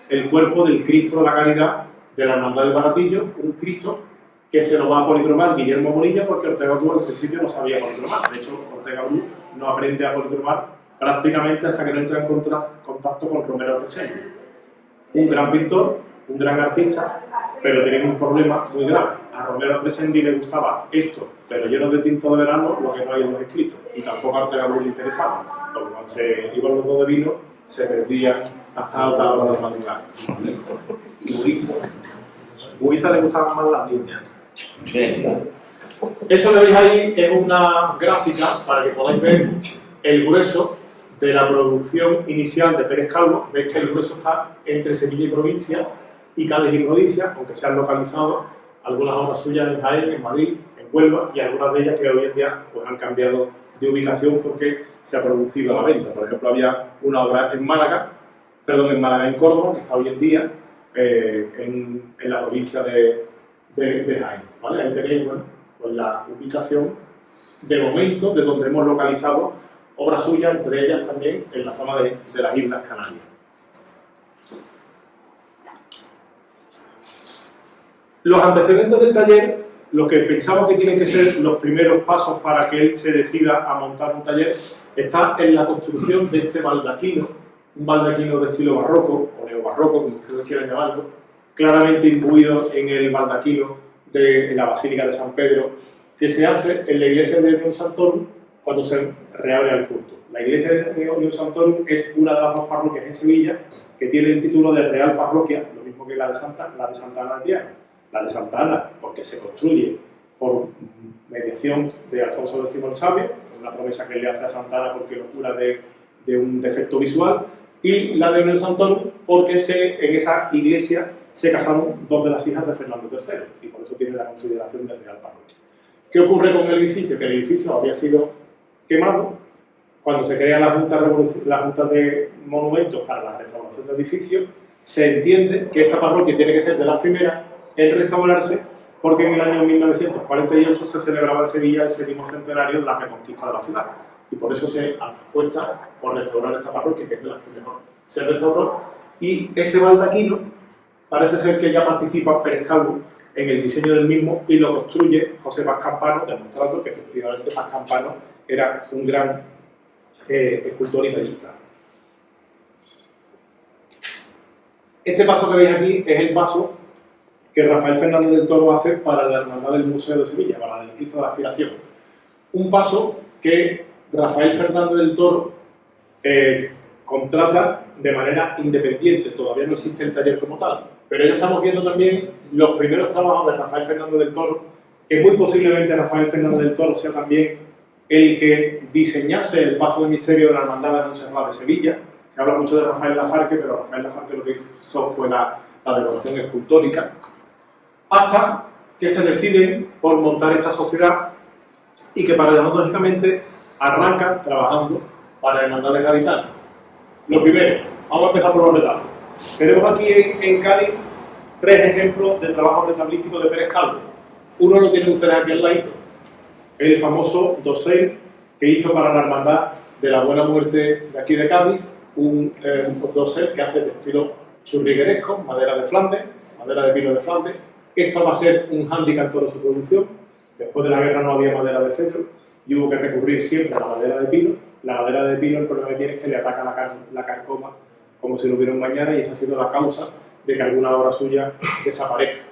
el cuerpo del Cristo de la Caridad de la Hermandad del Baratillo, un Cristo que se lo va a policromar Guillermo Bonilla porque Ortega Bru al principio no sabía policromar. De hecho, Ortega Bru no aprende a policromar prácticamente hasta que no entra en contacto con Romero Reseño. Un gran pintor, un gran artista, pero tenía un problema muy grave. A Romero Resendi le gustaba esto, pero lleno de tinto de verano, lo que no hay en los escritos. Y tampoco a Ortega Bru le interesaba, porque cuando se iban los dos de vino, se perdían hasta alta hora de madrugada. Y Buiza le gustaban más las líneas. Eso que veis ahí es una gráfica para que podáis ver el grueso de la producción inicial de Pérez Calvo. Veis que el grueso está entre Sevilla y provincia y Cádiz y provincia, aunque se han localizado algunas obras suyas en Jaén, en Madrid, en Huelva y algunas de ellas que hoy en día pues, han cambiado de ubicación porque se ha producido a la venta. Por ejemplo, había una obra en Málaga, en Córdoba, que está hoy en día en la provincia de Jaén. ¿Vale? Ahí tenéis bueno, pues la ubicación de momento de donde hemos localizado obras suyas, entre ellas también en la zona de las Islas Canarias. Los antecedentes del taller, lo que pensamos que tienen que ser los primeros pasos para que él se decida a montar un taller, está en la construcción de este baldaquino, un baldaquino de estilo barroco, o neobarroco, como ustedes quieran llamarlo, claramente imbuido en el baldaquino de la Basílica de San Pedro, que se hace en la iglesia de Unión Santorum cuando se reabre el culto. La iglesia de Unión Santorum es una de las dos parroquias en Sevilla que tiene el título de Real Parroquia, lo mismo que la de Santa Ana de Triana. La de Santa Ana, porque se construye por mediación de Alfonso X el Sabio, una promesa que le hace a Santa Ana porque lo cura de un defecto visual, y la de Unión Santorum porque en esa iglesia se casaron dos de las hijas de Fernando III y por eso tiene la consideración de Real Parroquia. ¿Qué ocurre con el edificio? Que el edificio había sido quemado cuando se crea la Junta de Monumentos para la restauración del edificio. Se entiende que esta parroquia tiene que ser de las primeras en restaurarse porque en el año 1948 se celebraba en Sevilla el 7º centenario de la reconquista de la ciudad y por eso se apuesta por restaurar esta parroquia, que es de las que mejor se restauró, y ese baldaquino parece ser que ya participa Pérez Calvo en el diseño del mismo y lo construye José Paz Campano, demostrando que efectivamente Paz Campano era un gran escultor y tallista. Este paso que veis aquí es el paso que Rafael Fernández del Toro hace para la Hermandad del Museo de Sevilla, para el Cristo de la Aspiración. Un paso que Rafael Fernández del Toro contrata de manera independiente, todavía no existe el taller como tal, pero ya estamos viendo también los primeros trabajos de Rafael Fernández del Toro, que muy posiblemente Rafael Fernández del Toro sea también el que diseñase el paso del misterio de la Hermandad de Montserrat de Sevilla. Se habla mucho de Rafael Lafarque, pero Rafael Lafarque lo que hizo fue la decoración escultórica, hasta que se deciden por montar esta sociedad y que paradójicamente arrancan trabajando para hermandades gaditanas. Lo primero, vamos a empezar por los retablos. Tenemos aquí en Cádiz 3 ejemplos de trabajo retablístico de Pérez Calvo. Uno lo tienen ustedes aquí al ladito, el famoso dosel que hizo para la Hermandad de la Buena Muerte de aquí de Cádiz, un dosel que hace de estilo churrigueresco, madera de Flandes, madera de pino de Flandes. Esto va a ser un hándicap en toda su producción. Después de la guerra no había madera de cedro y hubo que recurrir siempre a la madera de pino. La madera de pino, el problema que tiene es que le ataca la carcoma como si lo hubiera un mañana, y esa ha sido la causa de que alguna obra suya desaparezca.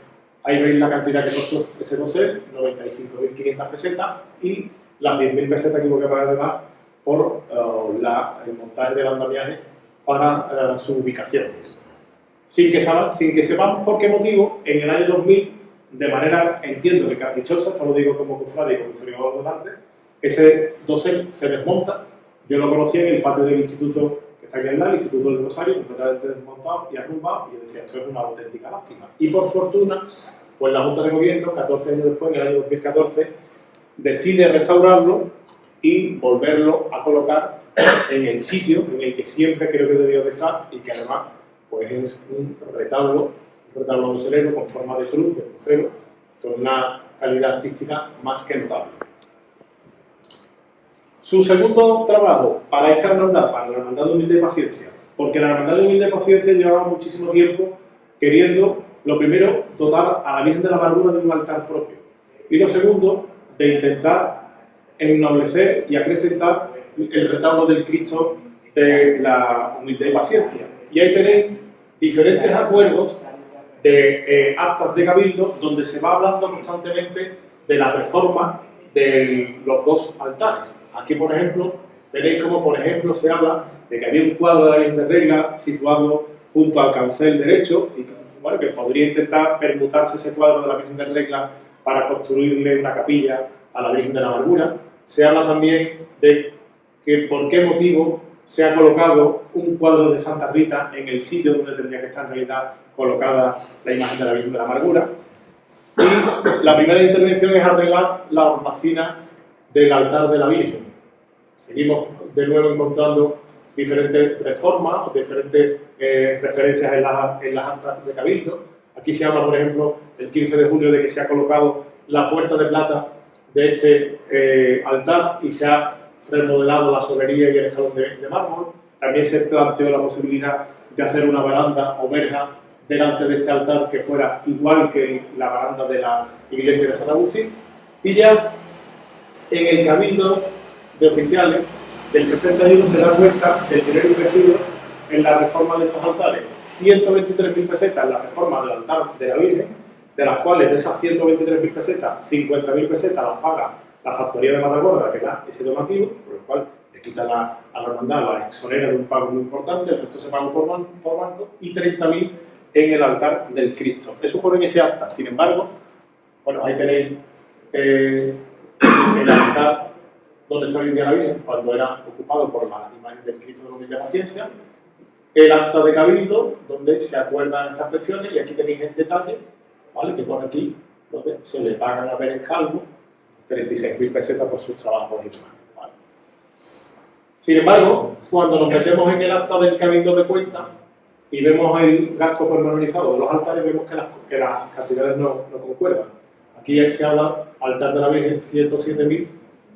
Ahí veis la cantidad que costó ese dosel, 95.500 pesetas, y las 10.000 pesetas que hubo que pagar además por el montaje del andamiaje para su ubicación. Sin que sepamos por qué motivo, en el año 2000, de manera, entiendo que caprichosa, esto lo digo como cofrade y como historiador del arte, ese dosel se desmonta Yo lo conocí en el patio del instituto que está aquí al lado, el Instituto del Rosario, completamente desmontado y arrumbado, y yo decía, esto es una auténtica lástima. Y por fortuna, pues la Junta de Gobierno, 14 años después, en el año 2014, decide restaurarlo y volverlo a colocar en el sitio en el que siempre creo que debió de estar, y que además pues es un retablo roselero con forma de cruz, de crucero, con una calidad artística más que notable. Su segundo trabajo para esta hermandad, para la Hermandad de Humildad y Paciencia, porque la Hermandad de Humildad y Paciencia llevaba muchísimo tiempo queriendo, lo primero, dotar a la Virgen de la Amargura de un altar propio, y lo segundo, de intentar ennoblecer y acrecentar el retablo del Cristo de la Humildad y Paciencia. Y ahí tenéis diferentes acuerdos de actas de cabildo donde se va hablando constantemente de la reforma de los dos altares. Aquí, por ejemplo, tenéis como, por ejemplo, se habla de que había un cuadro de la Virgen de Regla situado junto al cancel derecho y que, bueno, que podría intentar permutarse ese cuadro de la Virgen de Regla para construirle una capilla a la Virgen de la Amargura. Se habla también de que por qué motivo se ha colocado un cuadro de Santa Rita en el sitio donde tendría que estar en realidad colocada la imagen de la Virgen de la Amargura. Y la primera intervención es arreglar la hornacina del altar de la Virgen. Seguimos de nuevo encontrando diferentes reformas, diferentes referencias en las actas de cabildo. Aquí se habla, por ejemplo, el 15 de julio de que se ha colocado la puerta de plata de este altar y se ha remodelado la solería y el escalón de mármol. También se planteó la posibilidad de hacer una baranda o verja delante de este altar que fuera igual que la baranda de la iglesia de San Agustín. Y ya en el cabildo de oficiales del 61 se da cuenta del dinero invertido en la reforma de estos altares. 123.000 pesetas en la reforma del altar de la Virgen, de las cuales de esas 123.000 pesetas, 50.000 pesetas las paga la factoría de Matagorda, que da ese donativo, por lo cual le quita a la hermandad la exonera de un pago muy importante, el resto se paga por banco, y 30.000 en el altar del Cristo. Eso pone en ese acta. Sin embargo, bueno, ahí tenéis el altar donde está hoy en día la Virgen, cuando era ocupado por la imagen del Cristo de la Humildad y Paciencia, el acta de cabildo, donde se acuerdan estas cuestiones, y aquí tenéis en detalle, ¿vale?, que pone aquí, donde se le pagan a Pérez Calvo 36.000 pesetas por sus trabajos y demás, ¿vale? Sin embargo, cuando nos metemos en el acta del cabildo de cuenta y vemos el gasto pormenorizado de los altares, vemos que las cantidades no concuerdan. Aquí se habla altar de la Virgen 107.000,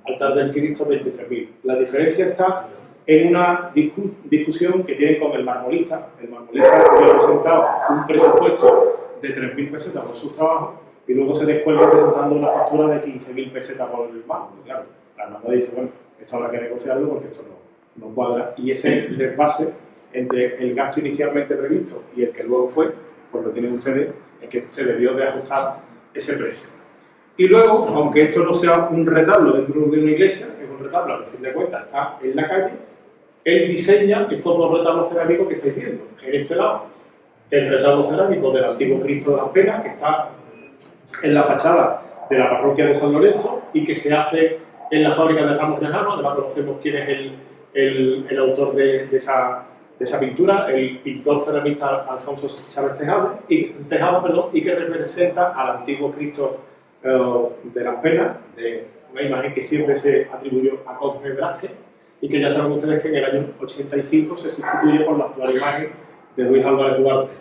altar del Cristo 23.000. La diferencia está en una discusión que tienen con el marmolista. El marmolista había presentado un presupuesto de 3.000 pesetas por sus trabajos y luego se descuelga presentando una factura de 15.000 pesetas por el mármol. Claro, la hermandad dice, bueno, esto habrá que negociarlo porque esto no cuadra. Y ese desfase entre el gasto inicialmente previsto y el que luego fue, pues lo tienen ustedes, es que se debió de ajustar ese precio. Y luego, aunque esto no sea un retablo dentro de una iglesia, es un retablo, al fin de cuentas está en la calle, él diseña estos dos retablos cerámicos que estáis viendo. En este lado, el retablo cerámico del antiguo Cristo de las Penas, que está en la fachada de la parroquia de San Lorenzo y que se hace en la fábrica de Ramos Tejano. Además conocemos quién es el autor de esa pintura, el pintor ceramista Alfonso Chávez Tejada, y que representa al antiguo Cristo de las Penas, de una imagen que siempre se atribuyó a Cosme Velázquez y que ya saben ustedes que en el año 85 se sustituye por la actual imagen de Luis Álvarez Duarte.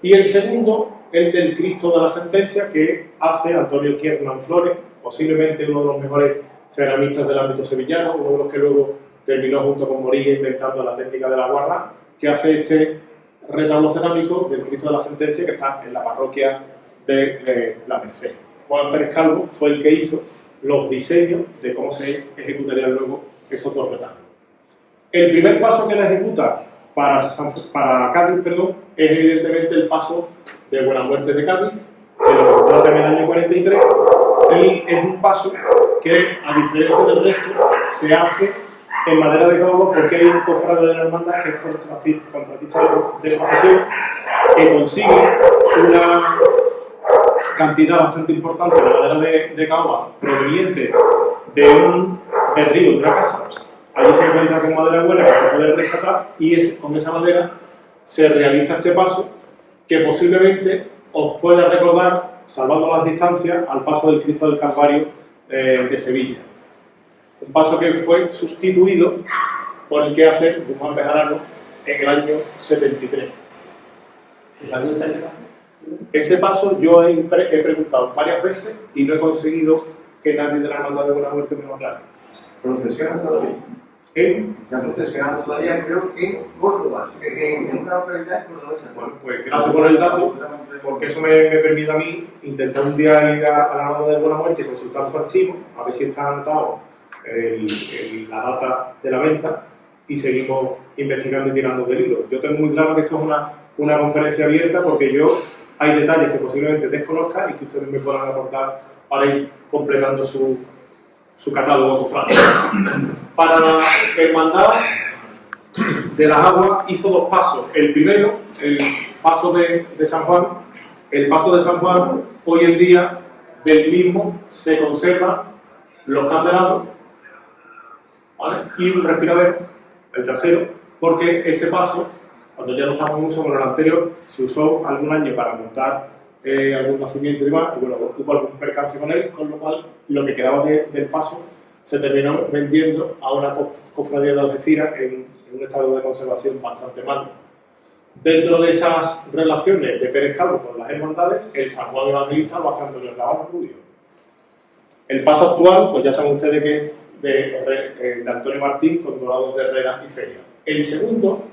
Y el segundo, el del Cristo de la Sentencia, que hace Antonio Kiernan Flores, posiblemente uno de los mejores ceramistas del ámbito sevillano, uno de los que luego terminó junto con Morilla inventando la técnica de la guarra, que hace este retablo cerámico del Cristo de la Sentencia que está en la parroquia de La Merced. Juan Pérez Calvo fue el que hizo los diseños de cómo se ejecutarían luego esos dos retablos. El primer paso que la ejecuta para Cádiz, es evidentemente el paso de Buena Muerte de Cádiz, que lo contrata en el año 43, y es un paso que, a diferencia del resto, se hace en madera de caoba porque hay un cofrade de la hermandad que es contratista de profesión que consigue una cantidad bastante importante de madera de caoba proveniente de un derribo de una casa Allí se encuentra con madera buena que se puede rescatar y con esa madera se realiza este paso que posiblemente os pueda recordar, salvando las distancias, al paso del Cristo del Calvario de Sevilla. Un paso que fue sustituido por el que hace Guzmán Bejarano en el año 73. ¿Se sabe usted ese paso? Ese paso yo he preguntado varias veces y no he conseguido que nadie de la Hermandad de Buena Muerte me lo aclare. Procesionan todavía. Ya procesionan todavía, creo que en Córdoba, en una localidad cordobesa. Bueno, pues gracias por el dato, porque eso me permite a mí intentar un día ir a la Hermandad de Buena Muerte y consultar su archivo, a ver si está anotado la data de la venta y seguimos investigando y tirando del hilo. Yo tengo muy claro que esto es una conferencia abierta porque hay detalles que posiblemente desconozca y que ustedes me puedan aportar para ir completando su catálogo cofrade. Para la Hermandad de las Aguas hizo dos pasos. El primero, el paso de San Juan. El paso de San Juan, hoy en día, del mismo se conservan los candelabros, ¿vale? Y un respiradero, el trasero, porque este paso, cuando ya no estamos en uso como el anterior, se usó algún año para montar algún nacimiento y demás, y bueno, hubo algún percance con él, con lo cual lo que quedaba del paso se terminó vendiendo a una cofradía de Algeciras en un estado de conservación bastante malo. Dentro de esas relaciones de Pérez Calvo con las hermandades, el San Juan Evangelista lo hace Antonio Navarro Rubio. El paso actual, pues ya saben ustedes que es de Antonio Martín con Dorados de Herrera y Feria. El segundo,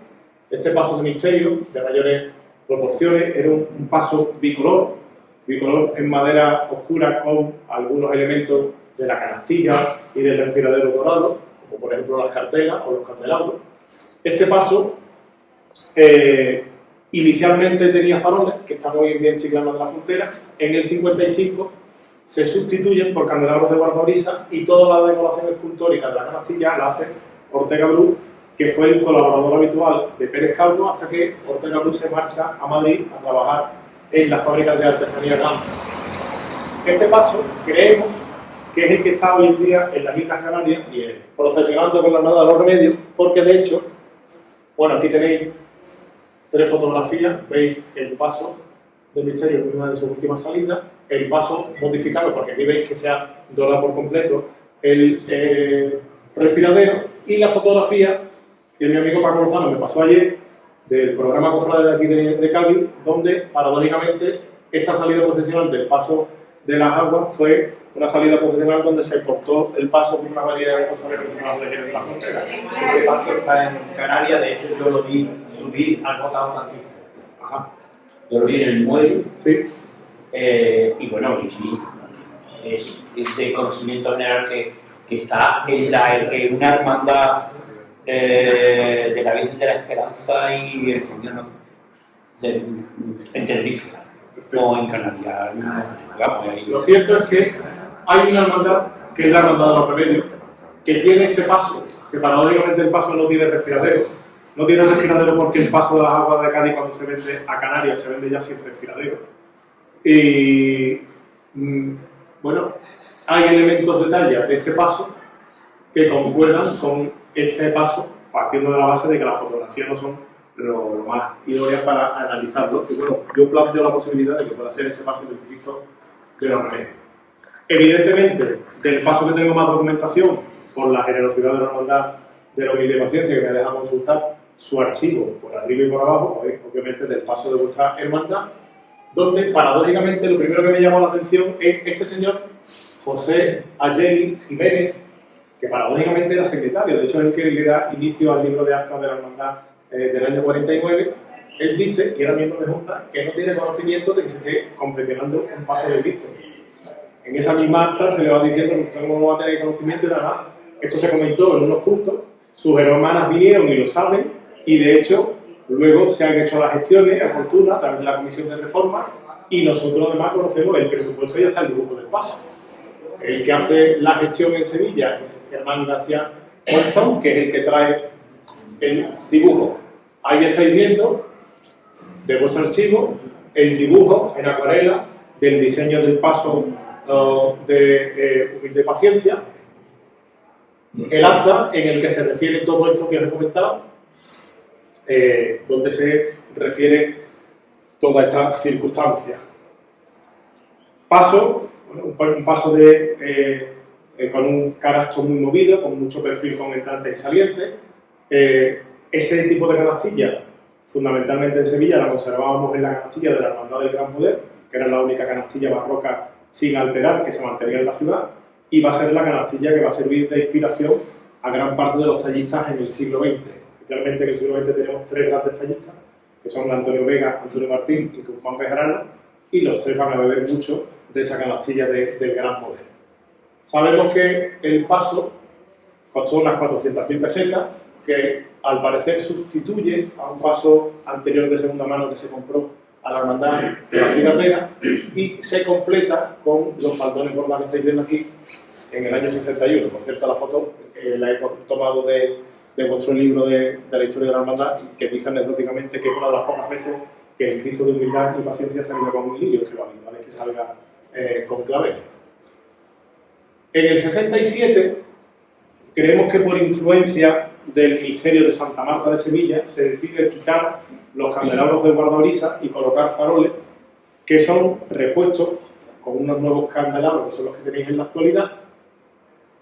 este paso de misterio de mayores proporciones, era un paso bicolor en madera oscura con algunos elementos de la canastilla y del respiradero dorado, como por ejemplo las cartelas o los candelabros. Este paso inicialmente tenía faroles, que están hoy en día en Chiclana de la Frontera. En el 55 se sustituyen por candelabros de guardabrisa y toda la decoración escultórica de la canastilla la hace Ortega Bru, que fue el colaborador habitual de Pérez Calvo hasta que Ortega Bru se marcha a Madrid a trabajar en las fábricas de artesanía grande. Este paso creemos que es el que está hoy en día en las Islas Canarias y procesionando con la Hermandad de los Remedios, porque de hecho, bueno, aquí tenéis 3 fotografías, veis el paso del misterio en una de sus últimas salidas, el paso modificado, porque aquí veis que se ha dorado por completo el respiradero, y la fotografía que mi amigo Paco Lozano me pasó ayer del programa Cofrade de aquí de Cádiz, donde paradójicamente esta salida procesional del paso de las Aguas fue una salida procesional donde se cortó el paso por una variedad de cosas que se llamaban de la frontera. Ese paso está en Canarias, de hecho yo lo vi subir al botado Francisco. Ajá. Yo lo vi en el muelle. Sí. Y bueno, y sí, es de conocimiento general que está en una hermandad de la Virgen de la Esperanza y el gobierno en Tenerife o en Canarias. Lo cierto es que hay una hermandad, que es la Hermandad de los Remedios, que tiene este paso, que paradójicamente el paso no tiene respiradero. No tiene respiradero porque el paso de las aguas de Cádiz, cuando se vende a Canarias, se vende ya sin respiradero. Y bueno, hay elementos de talla de este paso que concuerdan con este paso, partiendo de la base de que las fotografías no son lo más idóneas para analizarlo. Y bueno, yo planteo la posibilidad de que pueda ser ese paso del Cristo de los Remedios. Evidentemente, del paso que tengo más documentación, por la generosidad de la hermandad de la humilde paciencia que me deja consultar su archivo por arriba y por abajo, pues, obviamente del paso de vuestra hermandad, donde paradójicamente lo primero que me llamó la atención es este señor José Ayeli Jiménez, que paradójicamente era secretario, de hecho es el que le da inicio al libro de actas de la hermandad del año 49. Él dice, y era miembro de Junta, que no tiene conocimiento de que se esté confeccionando un paso del Cristo. En esa misma acta se le va diciendo que usted no va a tener conocimiento y nada. Esto se comentó en unos cultos, sus hermanas vinieron y lo saben, y de hecho luego se han hecho las gestiones oportunas a través de la Comisión de Reforma, y nosotros además conocemos el presupuesto y hasta el dibujo del paso. El que hace la gestión en Sevilla es Germán García Monzón, que es el que trae el dibujo. Ahí estáis viendo de vuestro archivo el dibujo en acuarela del diseño del paso de humilde paciencia. el acta en el que se refiere todo esto que os he comentado, donde se refiere toda esta circunstancia. Paso, bueno, un paso con un carácter muy movido, con mucho perfil con entrantes y salientes. Ese tipo de canastilla, fundamentalmente en Sevilla, la conservábamos en la canastilla de la Hermandad del Gran Poder, que era la única canastilla barroca sin alterar que se mantenía en la ciudad, y va a ser la canastilla que va a servir de inspiración a gran parte de los tallistas en el siglo XX. Especialmente en el siglo XX tenemos tres grandes tallistas, que son Antonio Vega, Antonio Martín y Juan Bejarano, y los tres van a beber mucho de esa canastilla del Gran Poder. Sabemos que el paso costó unas 400.000 pesetas, que al parecer sustituye a un paso anterior de segunda mano que se compró a la hermandad de la cigarrera y se completa con los faldones bordados que estáis viendo aquí en el año 61. Por cierto, la foto la he tomado de vuestro libro de la historia de la hermandad, que dice anecdóticamente que es una de las pocas veces que el Cristo de humildad y paciencia salga con un lirio, que lo habitual es que salga con claveles. En el 67, creemos que por influencia del misterio de Santa Marta de Sevilla se decide quitar los candelabros de guardabrisa y colocar faroles que son repuestos con unos nuevos candelabros que son los que tenéis en la actualidad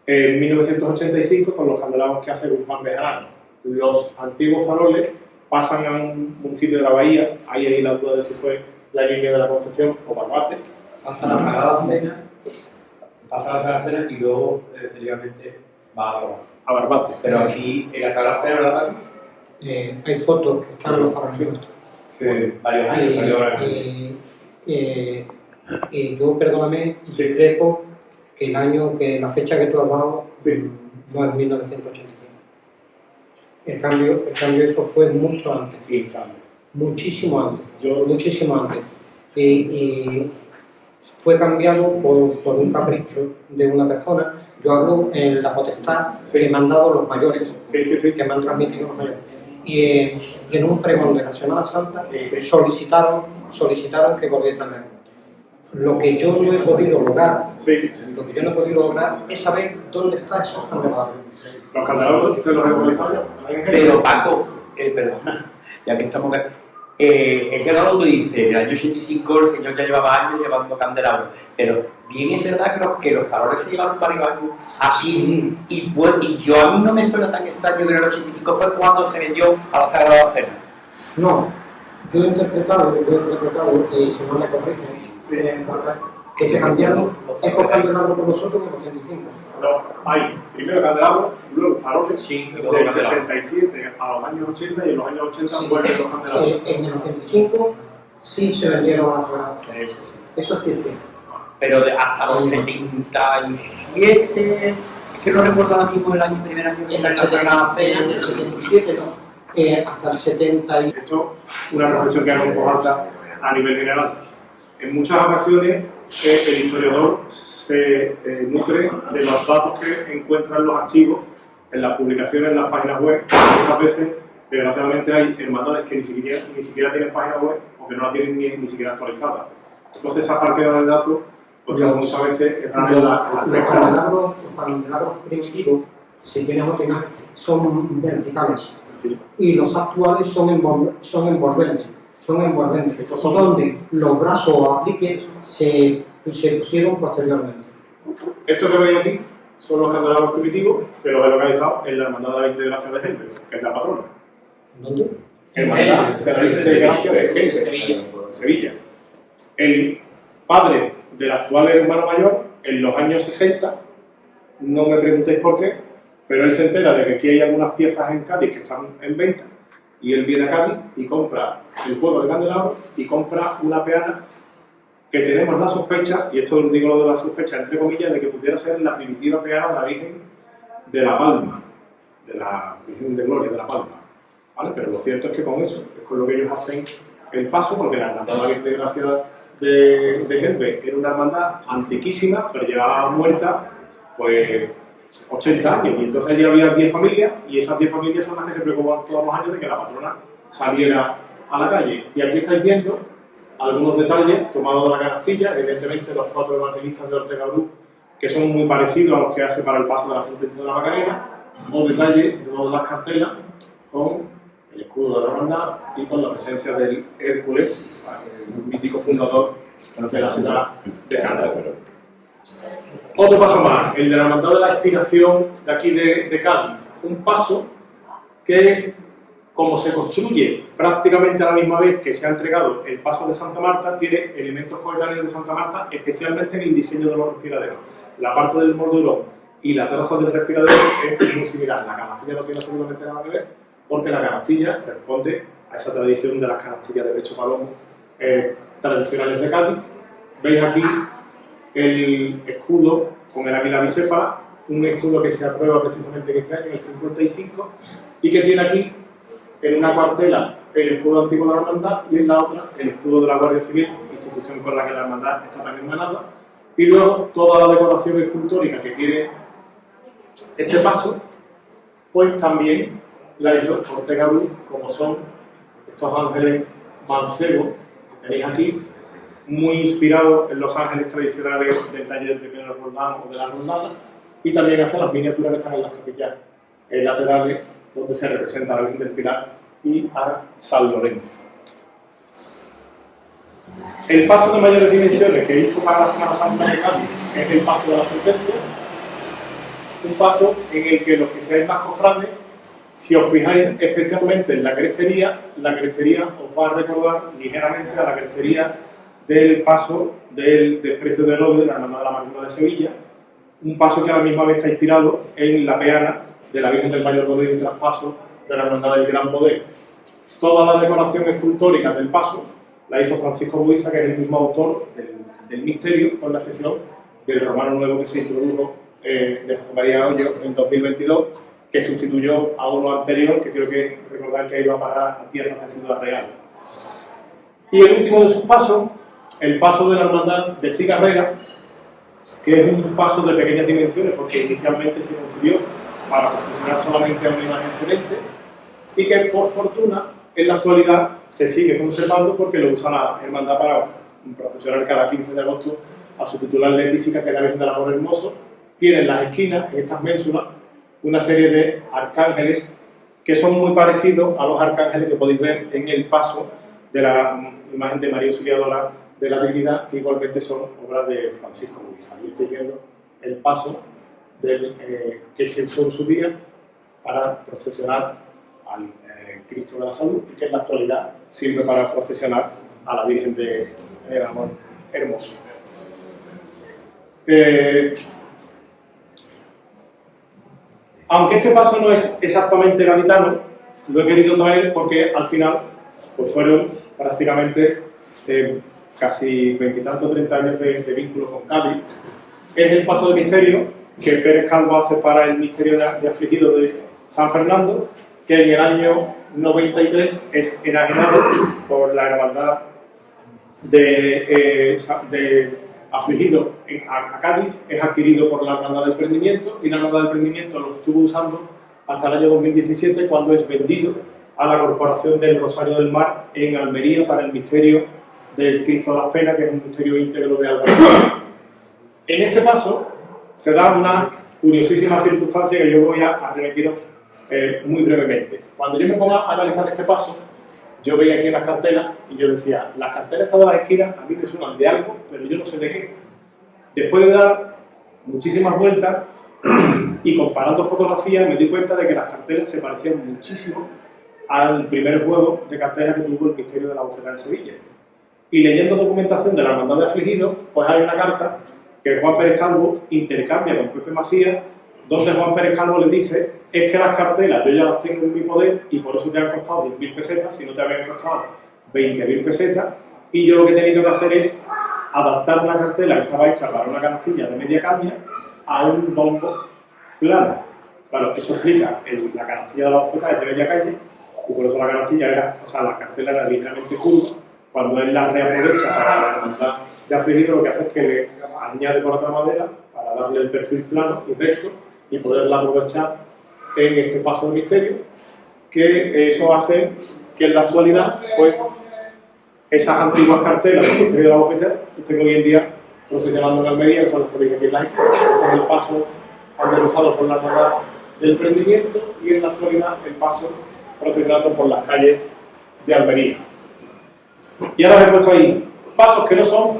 en 1985 con los candelabros que hace Guzmán Bejarano. Los antiguos faroles pasan a un municipio de la Bahía, hay la duda de si fue la línea de la Concepción o Barbate. Pasa la Sagrada Cena y luego, seriamente, va a Barbate. Pero aquí, en la Sagrada Cena, ¿verdad? Hay fotos que están en los faroles nuestros. Varios años salió ahora. Yo, perdóname, discrepo que la fecha que tú has dado no es 1985. El cambio eso fue mucho antes. Sí, claro. Muchísimo antes. Muchísimo antes. Y fue cambiado por un capricho de una persona. Yo hablo en la potestad que me han dado los mayores, que me han transmitido los mayores. Y en un pregón de la Semana Santa solicitaron que volviese a leer. Lo que yo no he podido lograr, es saber dónde están esos candelabros. Los candelabros te los he realizado. Pero Paco, perdona, ya que estamos acá, es que lo dice, en el año 85 el señor ya llevaba años llevando candelabros, pero bien es verdad que los faroles se llevaron varios años aquí, y yo a mí no me suena tan extraño que en el 85 fue cuando se vendió a la Sagrada Cena. No, yo he interpretado, y si no me corrigen, que se cambiaron estos candelabros por nosotros en el 85. No, hay primero candelabros, luego faroles, Sí, del 67 a los años 80 y en los años 80 vuelven los candelabros. En el 85 sí se vendieron a la Sagrada Cena. Eso sí es cierto. Pero hasta los 77, es que no recuerdo ahora mismo el primer año de la Sagrada Cena. En el 77 no, hasta el 70. Esto es una reflexión que hago en voz alta a nivel general. En muchas ocasiones el historiador se nutre de los datos que encuentran los archivos en las publicaciones, en las páginas web. Muchas veces, desgraciadamente, hay hermandades que ni siquiera tienen página web o que no la tienen ni siquiera actualizada. Entonces, esa parqueda de datos, pues muchas veces están en las fechas. Los candelabros primitivos, si tienes opinar, son verticales. Sí. Y los actuales son envolventes. Donde los brazos o apliques se pusieron posteriormente. Esto que veis aquí son los candelabros primitivos que los he localizado en la Hermandad de la Integración de Helve, que es la patrona. ¿Dónde? Hermandad de la Integración de Helve, Sevilla. El padre del actual hermano mayor, en los años 60, no me preguntéis por qué, pero él se entera de que aquí hay algunas piezas en Cádiz que están en venta, y él viene a Cádiz y compra el juego de candelabros y compra una peana que tenemos la sospecha, y esto lo digo lo de la sospecha entre comillas, de que pudiera ser la primitiva peana de la Virgen de la Palma, de la Virgen de Gloria de la Palma. ¿Vale? Pero lo cierto es que con eso, es con lo que ellos hacen el paso, porque la Hermandad de la Virgen de Gracia de Helve era una hermandad antiquísima, pero llevaba muerta pues 80 años, y entonces allí había 10 familias, y esas 10 familias son las que se preocupan todos los años de que la patrona saliera a la calle. Y aquí estáis viendo algunos detalles tomados de la canastilla. Evidentemente los cuatro evangelistas de Ortega Bru que son muy parecidos a los que hace para el paso de la sentencia de la Macarena, o detalle de todas las cartelas con el escudo de la hermandad y con la presencia del Hércules, el mítico fundador de la ciudad de Cádiz. Otro paso más, el de la hermandad de la Expiración de aquí de Cádiz, un paso que, como se construye prácticamente a la misma vez que se ha entregado el paso de Santa Marta, tiene elementos coetáneos de Santa Marta, especialmente en el diseño de los respiraderos. La parte del mordulón y la traza del respiradero es muy similar. La canastilla no tiene absolutamente nada que ver, porque la canastilla responde a esa tradición de las canastillas de pecho palomo tradicionales de Cádiz. Veis aquí el escudo con el águila bicéfala, un escudo que se aprueba precisamente en este año, en el 55, y que tiene aquí en una cuartela el escudo antiguo de la hermandad y en la otra el escudo de la Guardia Civil, institución con la que la hermandad está tan hermanada, y luego toda la decoración escultórica que tiene este paso, pues también la hizo Ortega Bru, como son estos ángeles mancebos que tenéis aquí, muy inspirados en los ángeles tradicionales del taller de Pedro Roldán o de la Rondada, y también hace las miniaturas que están en las capillas laterales, donde se representa a la Virgen del Pilar y a San Lorenzo. El paso de mayores dimensiones que hizo para la Semana Santa de Cádiz es el paso de la sentencia, un paso en el que los que seáis más cofrades, si os fijáis especialmente en la crestería os va a recordar ligeramente a la crestería del paso del desprecio de Herodes de la Hermandad de la Amargura de Sevilla, un paso que a la misma vez está inspirado en la peana de la Virgen del Mayor Poder y Traspaso de la Hermandad del Gran Poder. Toda la decoración escultórica del paso la hizo Francisco Buiza, que es el mismo autor del misterio, con la excepción del romano nuevo que se introdujo de José María Hoyo en 2022, que sustituyó a uno anterior, que creo que recordar que iba a parar a tierras de Ciudad Real. Y el último de sus pasos, el paso de la Hermandad de Cigarrera, que es un paso de pequeñas dimensiones, porque inicialmente se concibió para procesionar solamente a una imagen excelente, y que por fortuna en la actualidad se sigue conservando porque lo usa la hermandad para procesionar cada 15 de agosto a su titular lentífica, que es la Virgen del Amor Hermoso. Tiene en las esquinas, en estas ménsulas, una serie de arcángeles que son muy parecidos a los arcángeles que podéis ver en el paso de la imagen de María Auxiliadora de la Divinidad, que igualmente son obras de Francisco Buiza. Ahí estáis viendo el paso que se usó en su día para procesionar al Cristo de la Salud, y que en la actualidad sirve para procesionar a la Virgen del Amor Hermoso. Aunque este paso no es exactamente gaditano, lo he querido traer porque al final pues fueron prácticamente casi 20 y tantos, 30 años de vínculo con Cádiz. Es el paso de misterio que Pérez Calvo hace para el misterio de afligido de San Fernando, que en el año 93 es enajenado por la hermandad de afligido a Cádiz, es adquirido por la Hermandad del Prendimiento, y la Hermandad del Prendimiento lo estuvo usando hasta el año 2017, cuando es vendido a la Corporación del Rosario del Mar en Almería para el misterio del Cristo de las Penas, que es un misterio íntegro de Almería. En este paso se da una curiosísima circunstancia que yo voy a remitiros muy brevemente. Cuando yo me pongo a analizar este paso, yo veía aquí unas cartelas y yo decía, las cartelas estas de las esquinas a mí me suenan de algo, pero yo no sé de qué. Después de dar muchísimas vueltas y comparando fotografías, me di cuenta de que las cartelas se parecían muchísimo al primer juego de cartelas que tuvo el misterio de la bofetada en Sevilla. Y leyendo documentación de la Hermandad de Afligidos, pues hay una carta que Juan Pérez Calvo intercambia con Pepe Macías, donde Juan Pérez Calvo le dice: es que las cartelas yo ya las tengo en mi poder y por eso te han costado 10.000 pesetas, si no te habían costado 20.000 pesetas, y yo lo que he tenido que hacer es adaptar una cartela que estaba hecha para una canastilla de media caña a un bombo plano. Claro, eso explica, la canastilla de la bofeta es de media caña, y por eso la canastilla era, o sea, la cartela era ligeramente curva. Cuando él la reaprovecha para la hermandad de Afligido, lo que hace es que le añade por otra madera para darle el perfil plano y recto y poderla aprovechar en este paso de misterio, que eso hace que en la actualidad, pues, esas antiguas cartelas del misterio de la bofeta estén hoy en día procesionando en Almería, que son los que veis aquí en la izquierda. Este es el paso andalusado por la Hermandad del Prendimiento y en la actualidad el paso procesionando por las calles de Almería. Y ahora os he puesto ahí pasos que no son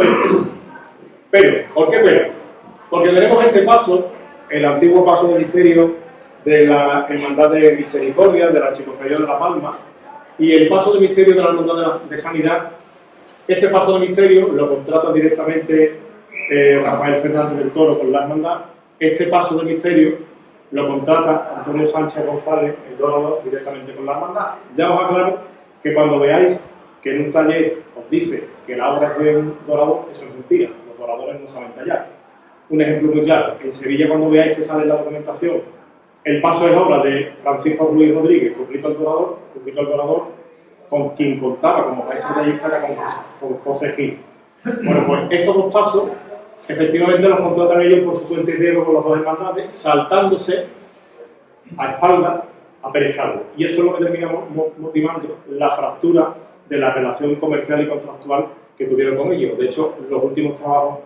pero. ¿Por qué pero? Porque tenemos este paso, el antiguo paso de misterio de la Hermandad de Misericordia, de la Archicofradía de La Palma, y el paso de misterio de la Hermandad de Sanidad. Este paso de misterio lo contrata directamente Rafael Fernández del Toro con la Hermandad. Este paso de misterio lo contrata Antonio Sánchez González, el Dorado, directamente con la Hermandad. Ya os aclaro que cuando veáis que en un taller os dice que la obra es de un dorador, eso es mentira, los doradores no saben tallar. Un ejemplo muy claro, en Sevilla cuando veáis que sale en la documentación, el paso es obra de Francisco Ruiz Rodríguez, Cuplito el Dorador, con quien contaba como maestro tallista era con José Gil. Bueno, pues estos dos pasos, efectivamente los contratan ellos por su cuenta y riesgo con los dos hermandades, saltándose a espalda a Pérez Calvo. Y esto es lo que termina motivando la fractura de la relación comercial y contractual que tuvieron con ellos. De hecho, los últimos trabajos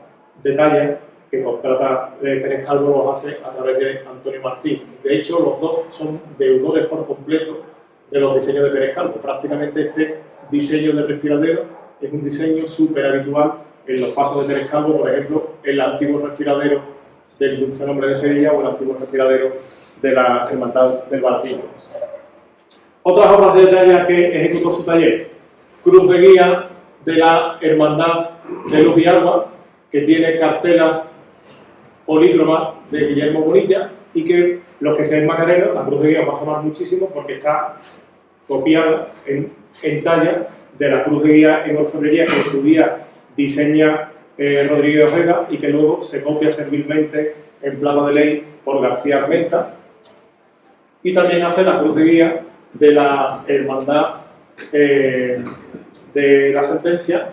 de talla que contrata Pérez Calvo los hace a través de Antonio Martín. De hecho, los dos son deudores por completo de los diseños de Pérez Calvo. Prácticamente este diseño de respiradero es un diseño súper habitual en los pasos de Pérez Calvo, por ejemplo, el antiguo respiradero del Dulce Nombre de Sevilla o el antiguo respiradero de la Hermandad del Baratillo. Otras obras de talla que ejecutó su taller: cruz de guía de la Hermandad de Luz y Agua, que tiene cartelas polícromas de Guillermo Bonilla, y que los que seáis macareros, la cruz de guía os va a sonar muchísimo porque está copiada en talla de la cruz de guía en orfebrería que en su día diseña Rodríguez Ojeda y que luego se copia servilmente en plata de ley por García Armenta. Y también hace la cruz de guía de la Hermandad de la Sentencia,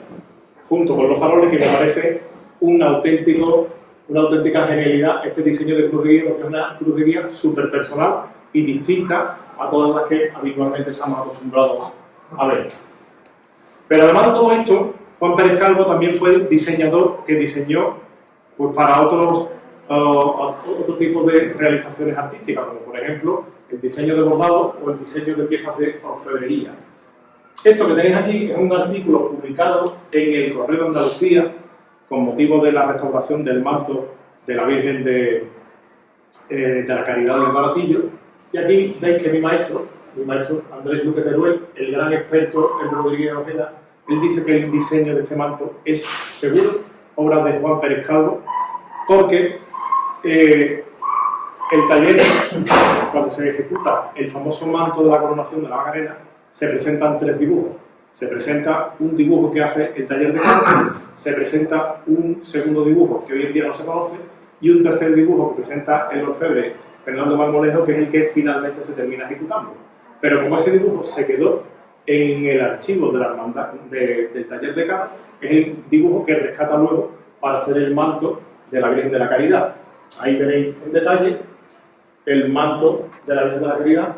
junto con los faroles, que me parece una auténtica genialidad este diseño de cruz de guía, porque es una cruz de guía súper personal y distinta a todas las que habitualmente estamos acostumbrados a ver. Pero además de todo esto, Juan Pérez Calvo también fue el diseñador que diseñó pues, para otro tipo de realizaciones artísticas, como por ejemplo el diseño de bordado o el diseño de piezas de orfebrería. Esto que tenéis aquí es un artículo publicado en el Correo de Andalucía con motivo de la restauración del manto de la Virgen de la Caridad del Baratillo. Y aquí veis que mi maestro Andrés Luque Teruel, el gran experto en Rodríguez Ojeda, él dice que el diseño de este manto es seguro obra de Juan Pérez Calvo, porque el taller, cuando se ejecuta el famoso manto de la coronación de la Macarena, se presentan tres dibujos. Se presenta un dibujo que hace el taller de Calvo, se presenta un segundo dibujo que hoy en día no se conoce y un tercer dibujo que presenta el orfebre Fernando Marmolejo, que es el que finalmente se termina ejecutando. Pero como ese dibujo se quedó en el archivo de la hermandad del taller de Calvo, es el dibujo que rescata luego para hacer el manto de la Virgen de la Caridad. Ahí tenéis en detalle el manto de la Virgen de la Caridad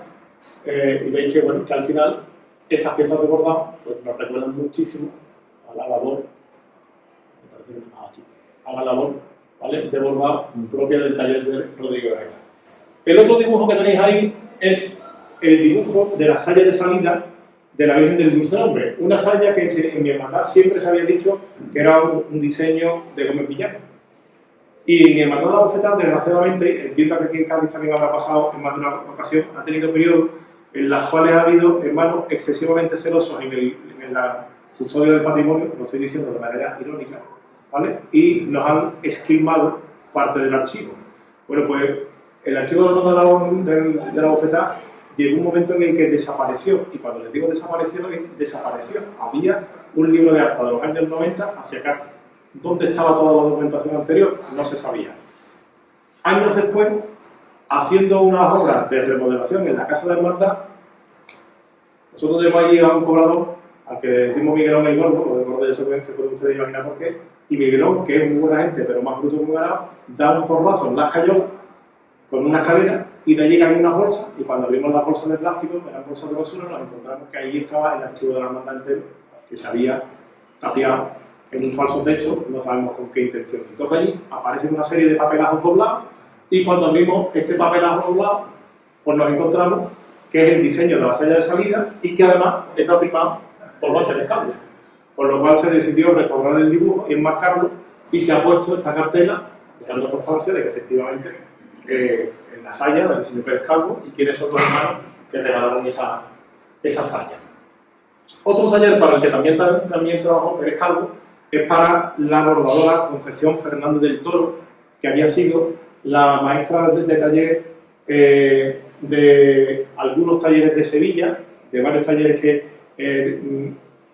y veis que, bueno, que al final estas piezas de bordado pues, nos recuerdan muchísimo a la labor, ¿vale? De bordado propia del taller de Rodríguez Ojeda. El otro dibujo que tenéis ahí es el dibujo de la saya de salida de la Virgen del Dulce Nombre, una saya que en mi hermandad siempre se había dicho que era un diseño de Gómez Villano. Y mi hermandad de la Bofetada, desgraciadamente, entiendo que aquí en Cádiz también habrá pasado en más de una ocasión, ha tenido periodos en los cuales ha habido hermanos excesivamente celosos en la custodia del patrimonio, lo estoy diciendo de manera irónica, ¿vale? Y nos han esquilmado parte del archivo. Bueno, pues el archivo de la Bofetada llegó un momento en el que desapareció, y cuando les digo desapareció. Había un libro de acta de los años 90 hacia acá. ¿Dónde estaba toda la documentación anterior? No se sabía. Años después, haciendo unas obras de remodelación en la Casa de Hermandad, nosotros tenemos allí a un cobrador, al que le decimos Miguelón el Gordo, lo de Gordo ya se pueden ustedes imaginar por qué, y Miguelón, que es muy buena gente, pero más bruto que un ganado, da un porrazo en las cayolas con unas cadenas, y de allí caen unas bolsas, y cuando abrimos las bolsas de plástico, eran bolsas de basura, nos encontramos que ahí estaba el archivo de la hermandad entero, que se había tapiado en un falso techo, no sabemos con qué intención. Entonces allí aparecen una serie de papelazos doblados y cuando abrimos este papelazo doblado, pues nos encontramos que es el diseño de la saya de salida y que además está firmado por Juan Pérez Calvo. Por lo cual se decidió restaurar el dibujo y enmarcarlo y se ha puesto esta cartela dejando constancia de que efectivamente en la saya del señor Pérez Calvo y quiénes son los hermanos que regalaron esa saya. Otro taller para el que también trabajó Pérez Calvo es para la bordadora Concepción Fernández del Toro, que había sido la maestra de taller de algunos talleres de Sevilla, de varios talleres que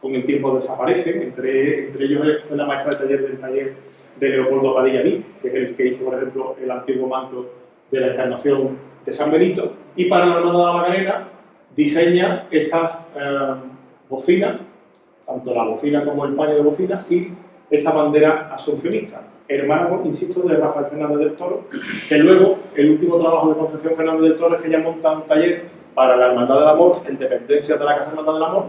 con el tiempo desaparecen, entre ellos fue la maestra de taller del taller de Leopoldo Padilla Vic, que es el que hizo, por ejemplo, el antiguo manto de la Encarnación de San Benito, y para la Hermandad de la Macarena diseña estas bocinas, tanto la bocina como el paño de bocina, y esta bandera asuncionista, hermano, insisto, de Rafael Fernández del Toro, que luego, el último trabajo de Concepción Fernández del Toro es que ella monta un taller para la Hermandad del Amor, en dependencia de la Casa Hermandad del Amor,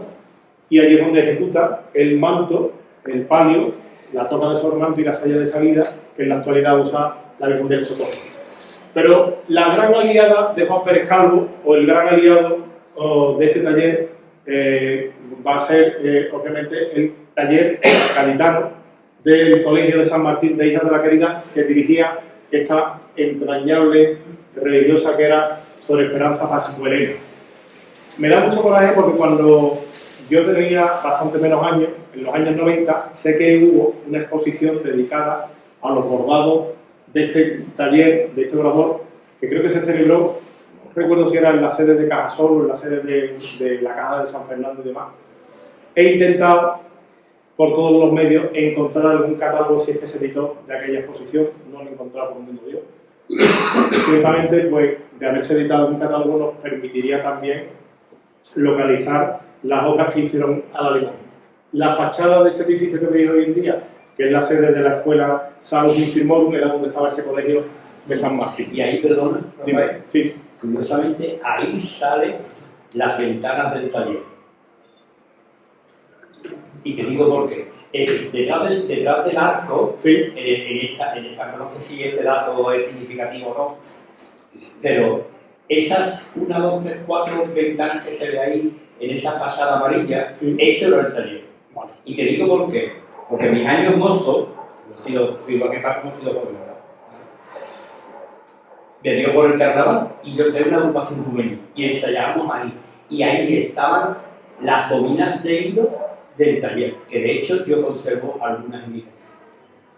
y allí es donde ejecuta el manto, el palio, la toca de sobremanto y la saya de salida, que en la actualidad usa la Virgen del Socorro. Pero la gran aliada de Juan Pérez Calvo, o el gran aliado de este taller, va a ser, obviamente, el taller gaditano del Colegio de San Martín de Hijas de la Caridad, que dirigía esta entrañable religiosa que era Sor Esperanza Pascualena. Me da mucho coraje porque cuando yo tenía bastante menos años, en los años 90, sé que hubo una exposición dedicada a los bordados de este taller, de este bordador, que creo que se celebró, no recuerdo si era en la sede de Cajasol o en la sede de la Caja de San Fernando y demás. He intentado, por todos los medios, encontrar algún catálogo, si es que se editó, de aquella exposición. No lo he encontrado por donde lo dio. Ciertamente, pues, de haberse editado algún catálogo nos permitiría también localizar las obras que hicieron a la limón. La fachada de este edificio que veis hoy en día, que es la sede de la escuela Salus Infirmorum, era donde estaba ese colegio de San Martín. Y ahí, perdona, Dime, sí. curiosamente, ahí salen las ventanas del taller. Y te digo por qué. Detrás del arco, Sí. en esta, no sé si este dato es significativo o no, pero esas 1, 2, 3, 4 ventanas que se ve ahí, en esa fachada amarilla, Sí. ese era el taller. Vale. Y te digo por qué. Porque en mis años mozos, igual que Paco, hemos sido jóvenes, ¿verdad? Me dio por el carnaval y yo hice una agrupación juvenil y ensayábamos ahí. Y ahí estaban las bobinas de hilo del taller, que de hecho yo conservo algunas en mi casa.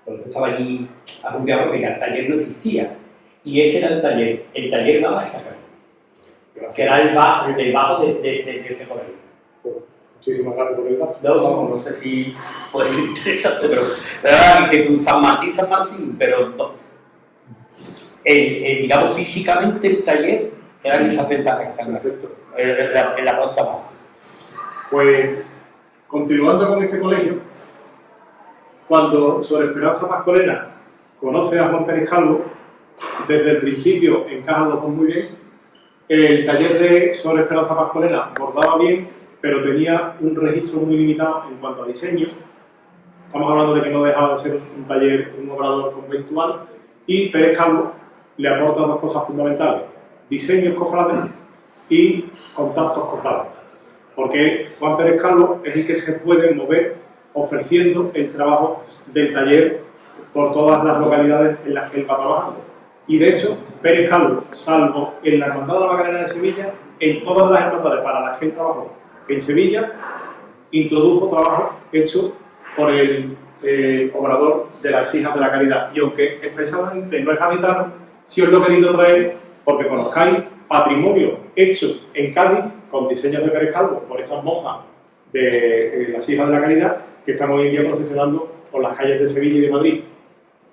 Porque estaba allí arrumbeado porque el taller no existía. Y ese era el taller. El taller daba esa calle, que era el bajo de ese colegio. Muchísimas gracias por el dato. No, vamos, no sé si puede ser interesante, pero ahora dice un San Martín, pero no. Digamos, físicamente el taller eran esas ventanas que están Perfecto. en la planta baja. Pues, continuando con este colegio, cuando Sor Esperanza Pascualena conoce a Juan Pérez Calvo, desde el principio encajan los dos muy bien. El taller de Sor Esperanza Pascualena bordaba bien, pero tenía un registro muy limitado en cuanto a diseño. Estamos hablando de que no dejaba de ser un taller, un obrador conventual, y Pérez Calvo le aporta dos cosas fundamentales: diseños cofrades y contactos cofrades. Porque Juan Pérez Calvo es el que se puede mover ofreciendo el trabajo del taller por todas las localidades en las que él va trabajando. Y de hecho, Pérez Calvo, salvo en la Hermandad de la Macarena de Sevilla, en todas las hermandades para las que él trabajó en Sevilla, introdujo trabajos hechos por el obrador de las Hijas de la Caridad. Y aunque expresamente no es gaditano, sí os lo he querido traer porque conozcáis patrimonio hecho en Cádiz con diseños de Pérez Calvo por estas monjas de las Hijas de la Caridad que están hoy en día procesionando por las calles de Sevilla y de Madrid.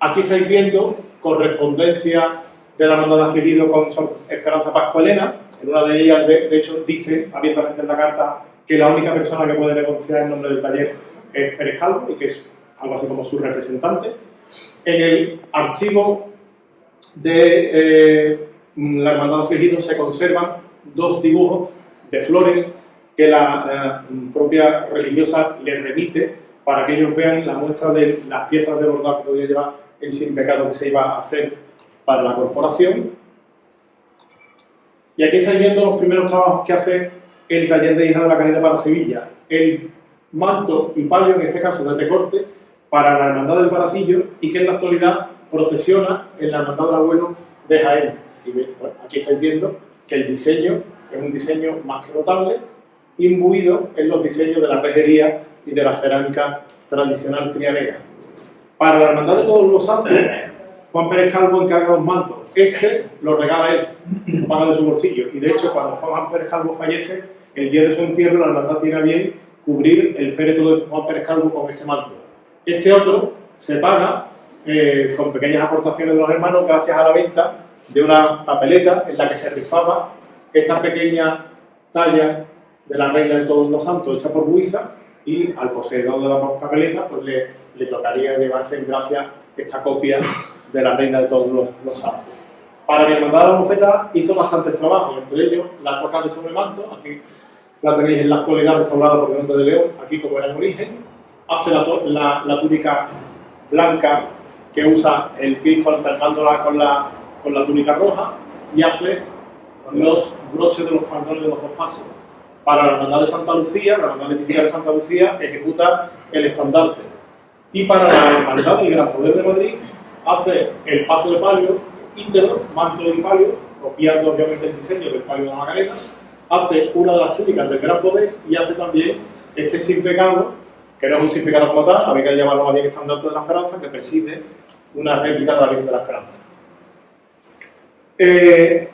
Aquí estáis viendo correspondencia de la Hermandad de Afligido con Sor Esperanza Pascualena. En una de ellas, de hecho, dice abiertamente en la carta que la única persona que puede negociar en nombre del taller es Pérez Calvo y que es algo así como su representante. En el archivo de la Hermandad de Afligido se conservan dos dibujos de flores que la propia religiosa le remite para que ellos vean la muestra de las piezas de bordado que podía llevar el sin pecado que se iba a hacer para la corporación. Y aquí estáis viendo los primeros trabajos que hace el taller de Hija de la Caridad para Sevilla. El manto y palio, en este caso de recorte, para la Hermandad del Baratillo, y que en la actualidad procesiona en la Hermandad del Abuelo de Jaén. Y bueno, aquí estáis viendo que el diseño es un diseño más que notable, imbuido en los diseños de la rejería y de la cerámica tradicional trianera. Para la Hermandad de Todos los Santos, Juan Pérez Calvo encarga dos mantos. Este lo regala él, lo paga de su bolsillo. Y de hecho, cuando Juan Pérez Calvo fallece, el día de su entierro, la Hermandad tiene a bien cubrir el féretro de Juan Pérez Calvo con este manto. Este otro se paga con pequeñas aportaciones de los hermanos gracias a la venta de una papeleta en la que se rifaba esta pequeña talla de la Reina de Todos los Santos hecha por Buiza, y al poseedor de la papeleta pues le tocaría llevarse en gracia esta copia de la Reina de Todos los Santos. Para mi Hermandad de la Mofeta hizo bastantes trabajos, entre ellos la toca de sobremanto, aquí la tenéis en la actualidad restaurada por León de León, aquí como era en origen. Hace la túnica blanca que usa el Cristo alternándola con la túnica roja, y hace los broches de los faldones de los dos pasos. Para la Hermandad de Santa Lucía, la Hermandad Letífica de Santa Lucía, ejecuta el estandarte. Y para la Hermandad del Gran Poder de Madrid, hace el paso de palio íntegro, manto y palio, copiando obviamente el diseño del palio de la Macarena, hace una de las túnicas del Gran Poder y hace también este sin pecado, que no es un sin pecado como tal, había que llamarlo más bien estandarte de la Esperanza, que preside una réplica de la Virgen de la Esperanza. En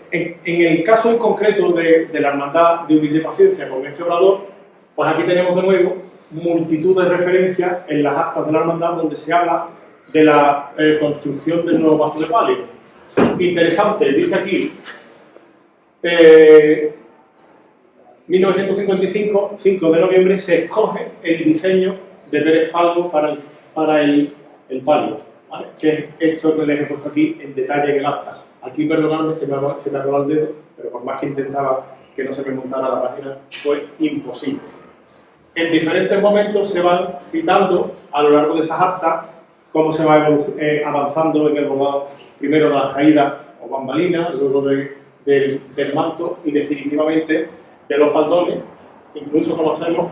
el caso en concreto de la Hermandad de Humilde Paciencia con este obrador, pues aquí tenemos de nuevo multitud de referencias en las actas de la Hermandad donde se habla de la construcción del nuevo paso de palio. Interesante, dice aquí, 1955, 5 de noviembre, se escoge el diseño de Pérez Calvo para el palio, ¿vale? Que es esto que les he puesto aquí en detalle en el acta. Aquí, perdonadme, se me ha colado el dedo, pero por más que intentaba que no se me montara la página, fue imposible. En diferentes momentos se van citando a lo largo de esas actas cómo se va avanzando en el bordado, primero de las caídas o bambalinas, luego del manto y definitivamente de los faldones. Incluso conocemos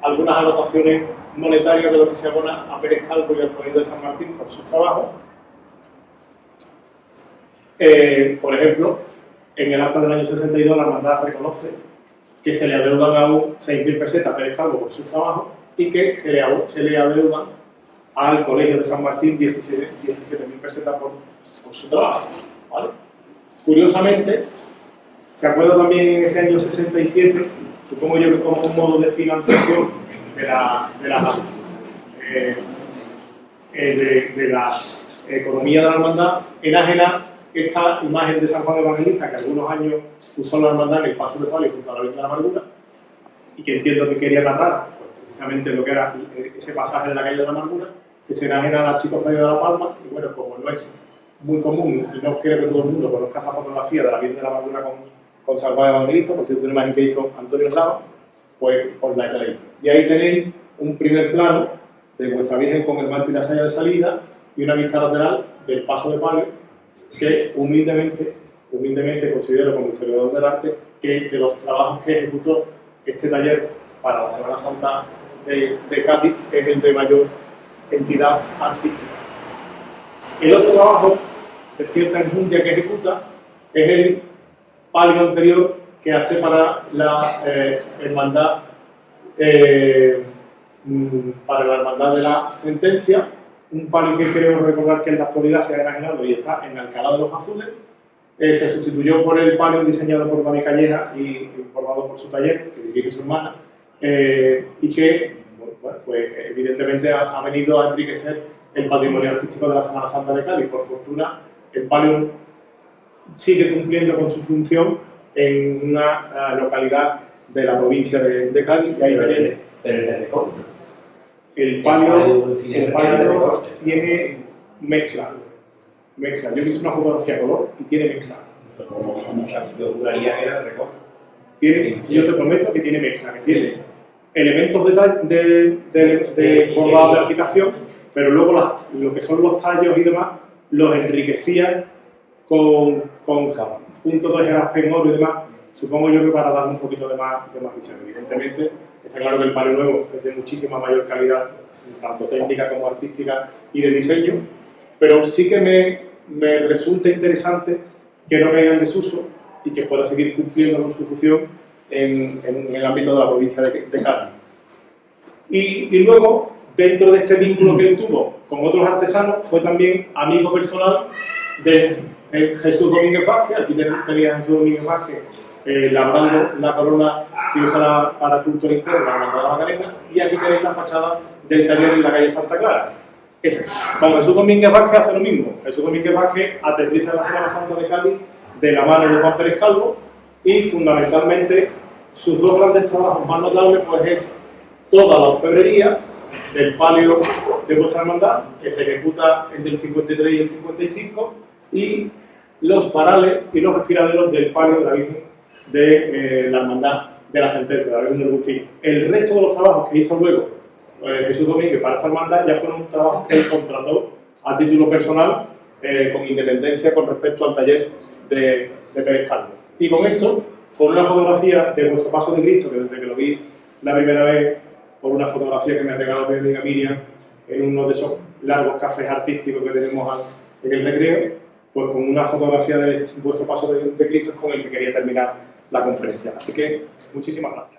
algunas anotaciones monetarias de lo que se abona a Pérez Calvo y al Colegio de San Martín por su trabajo. Por ejemplo, en el acta del año 62 la Hermandad reconoce que se le adeudan aún 6.000 pesetas a Pérez Calvo por su trabajo y que se le adeudan al Colegio de San Martín 17.000 pesetas por su trabajo, ¿vale? Curiosamente, se acuerda también en ese año 67, supongo yo que como un modo de financiación de la economía de la Hermandad, enajena esta imagen de San Juan Evangelista que algunos años usó la Hermandad en el paso de palio junto a la Virgen de la Amargura, y que entiendo que quería narrar pues, precisamente lo que era ese pasaje de la calle de la Amargura, que se enajena al archicofradía de La Palma, y bueno, como no es muy común y no creo que todo el mundo conozca esa fotografía de la Virgen de la Amargura con San Juan Evangelista, por cierto, una imagen que hizo Antonio Raba, pues os la he traído. Y ahí tenéis un primer plano de vuestra Virgen con el mártir y la saya de salida y una vista lateral del paso de palio, que humildemente considero como historiador del arte que de los trabajos que ejecutó este taller para la Semana Santa de Cádiz es el de mayor entidad artística. El otro trabajo de cierta enjundia que ejecuta es el palio anterior que hace para la hermandad de la Sentencia, un palio que creo recordar que en la actualidad se ha enajenado y está en Alcalá de los Azules. Se sustituyó por el palio diseñado por David Calleja y bordado por su taller, que dirige su hermana, y que bueno, pues, evidentemente ha venido a enriquecer el patrimonio artístico de la Semana Santa de Cádiz. Por fortuna, el palio sigue cumpliendo con su función en una localidad de la provincia de Cádiz, y ahí tenéis. El palio tiene mezcla. Yo he visto una fotografía a color y tiene mezcla. Yo juraría que era de recorte. Yo te prometo que tiene mezcla, que tiene elementos de bordados de aplicación, pero luego lo que son los tallos y demás los enriquecía con puntos de GASP en oro y demás, supongo yo que para darle un poquito de más visión. Evidentemente, está claro que el palio nuevo es de muchísima mayor calidad, tanto técnica como artística y de diseño, pero sí que me resulta interesante que no caiga en desuso y que pueda seguir cumpliendo con su función en el ámbito de la provincia de Cádiz. Y luego, dentro de este vínculo que él tuvo con otros artesanos, fue también amigo personal de Jesús Domínguez Vázquez. Aquí tenía a Jesús Domínguez Vázquez labrando la corona que usa para cultura interna, la Hermandad de la Macarena, y aquí tenéis la fachada del taller en la calle Santa Clara. Con Jesús Domínguez Vázquez hace lo mismo. Jesús Domínguez Vázquez aterriza la Semana Santa de Cádiz de la mano de Juan Pérez Calvo, y fundamentalmente sus dos grandes trabajos más notables pues es toda la orfebrería del palio de vuestra hermandad, que se ejecuta entre el 53 y el 55, y los parales y los respiraderos del palio de la Virgen de la Hermandad de la Sentencia, de la Virgen del Bufín. El resto de los trabajos que hizo luego Jesús Domínguez para esta hermandad ya fueron trabajos que él contrató a título personal, con independencia con respecto al taller de Pérez Calvo. Y con esto, con una fotografía de vuestro paso de Cristo, que desde que lo vi la primera vez, por una fotografía que me regaló mi amiga Miriam en uno de esos largos cafés artísticos que tenemos en el recreo, pues con una fotografía de vuestro paso de Cristo es con el que quería terminar la conferencia. Así que muchísimas gracias.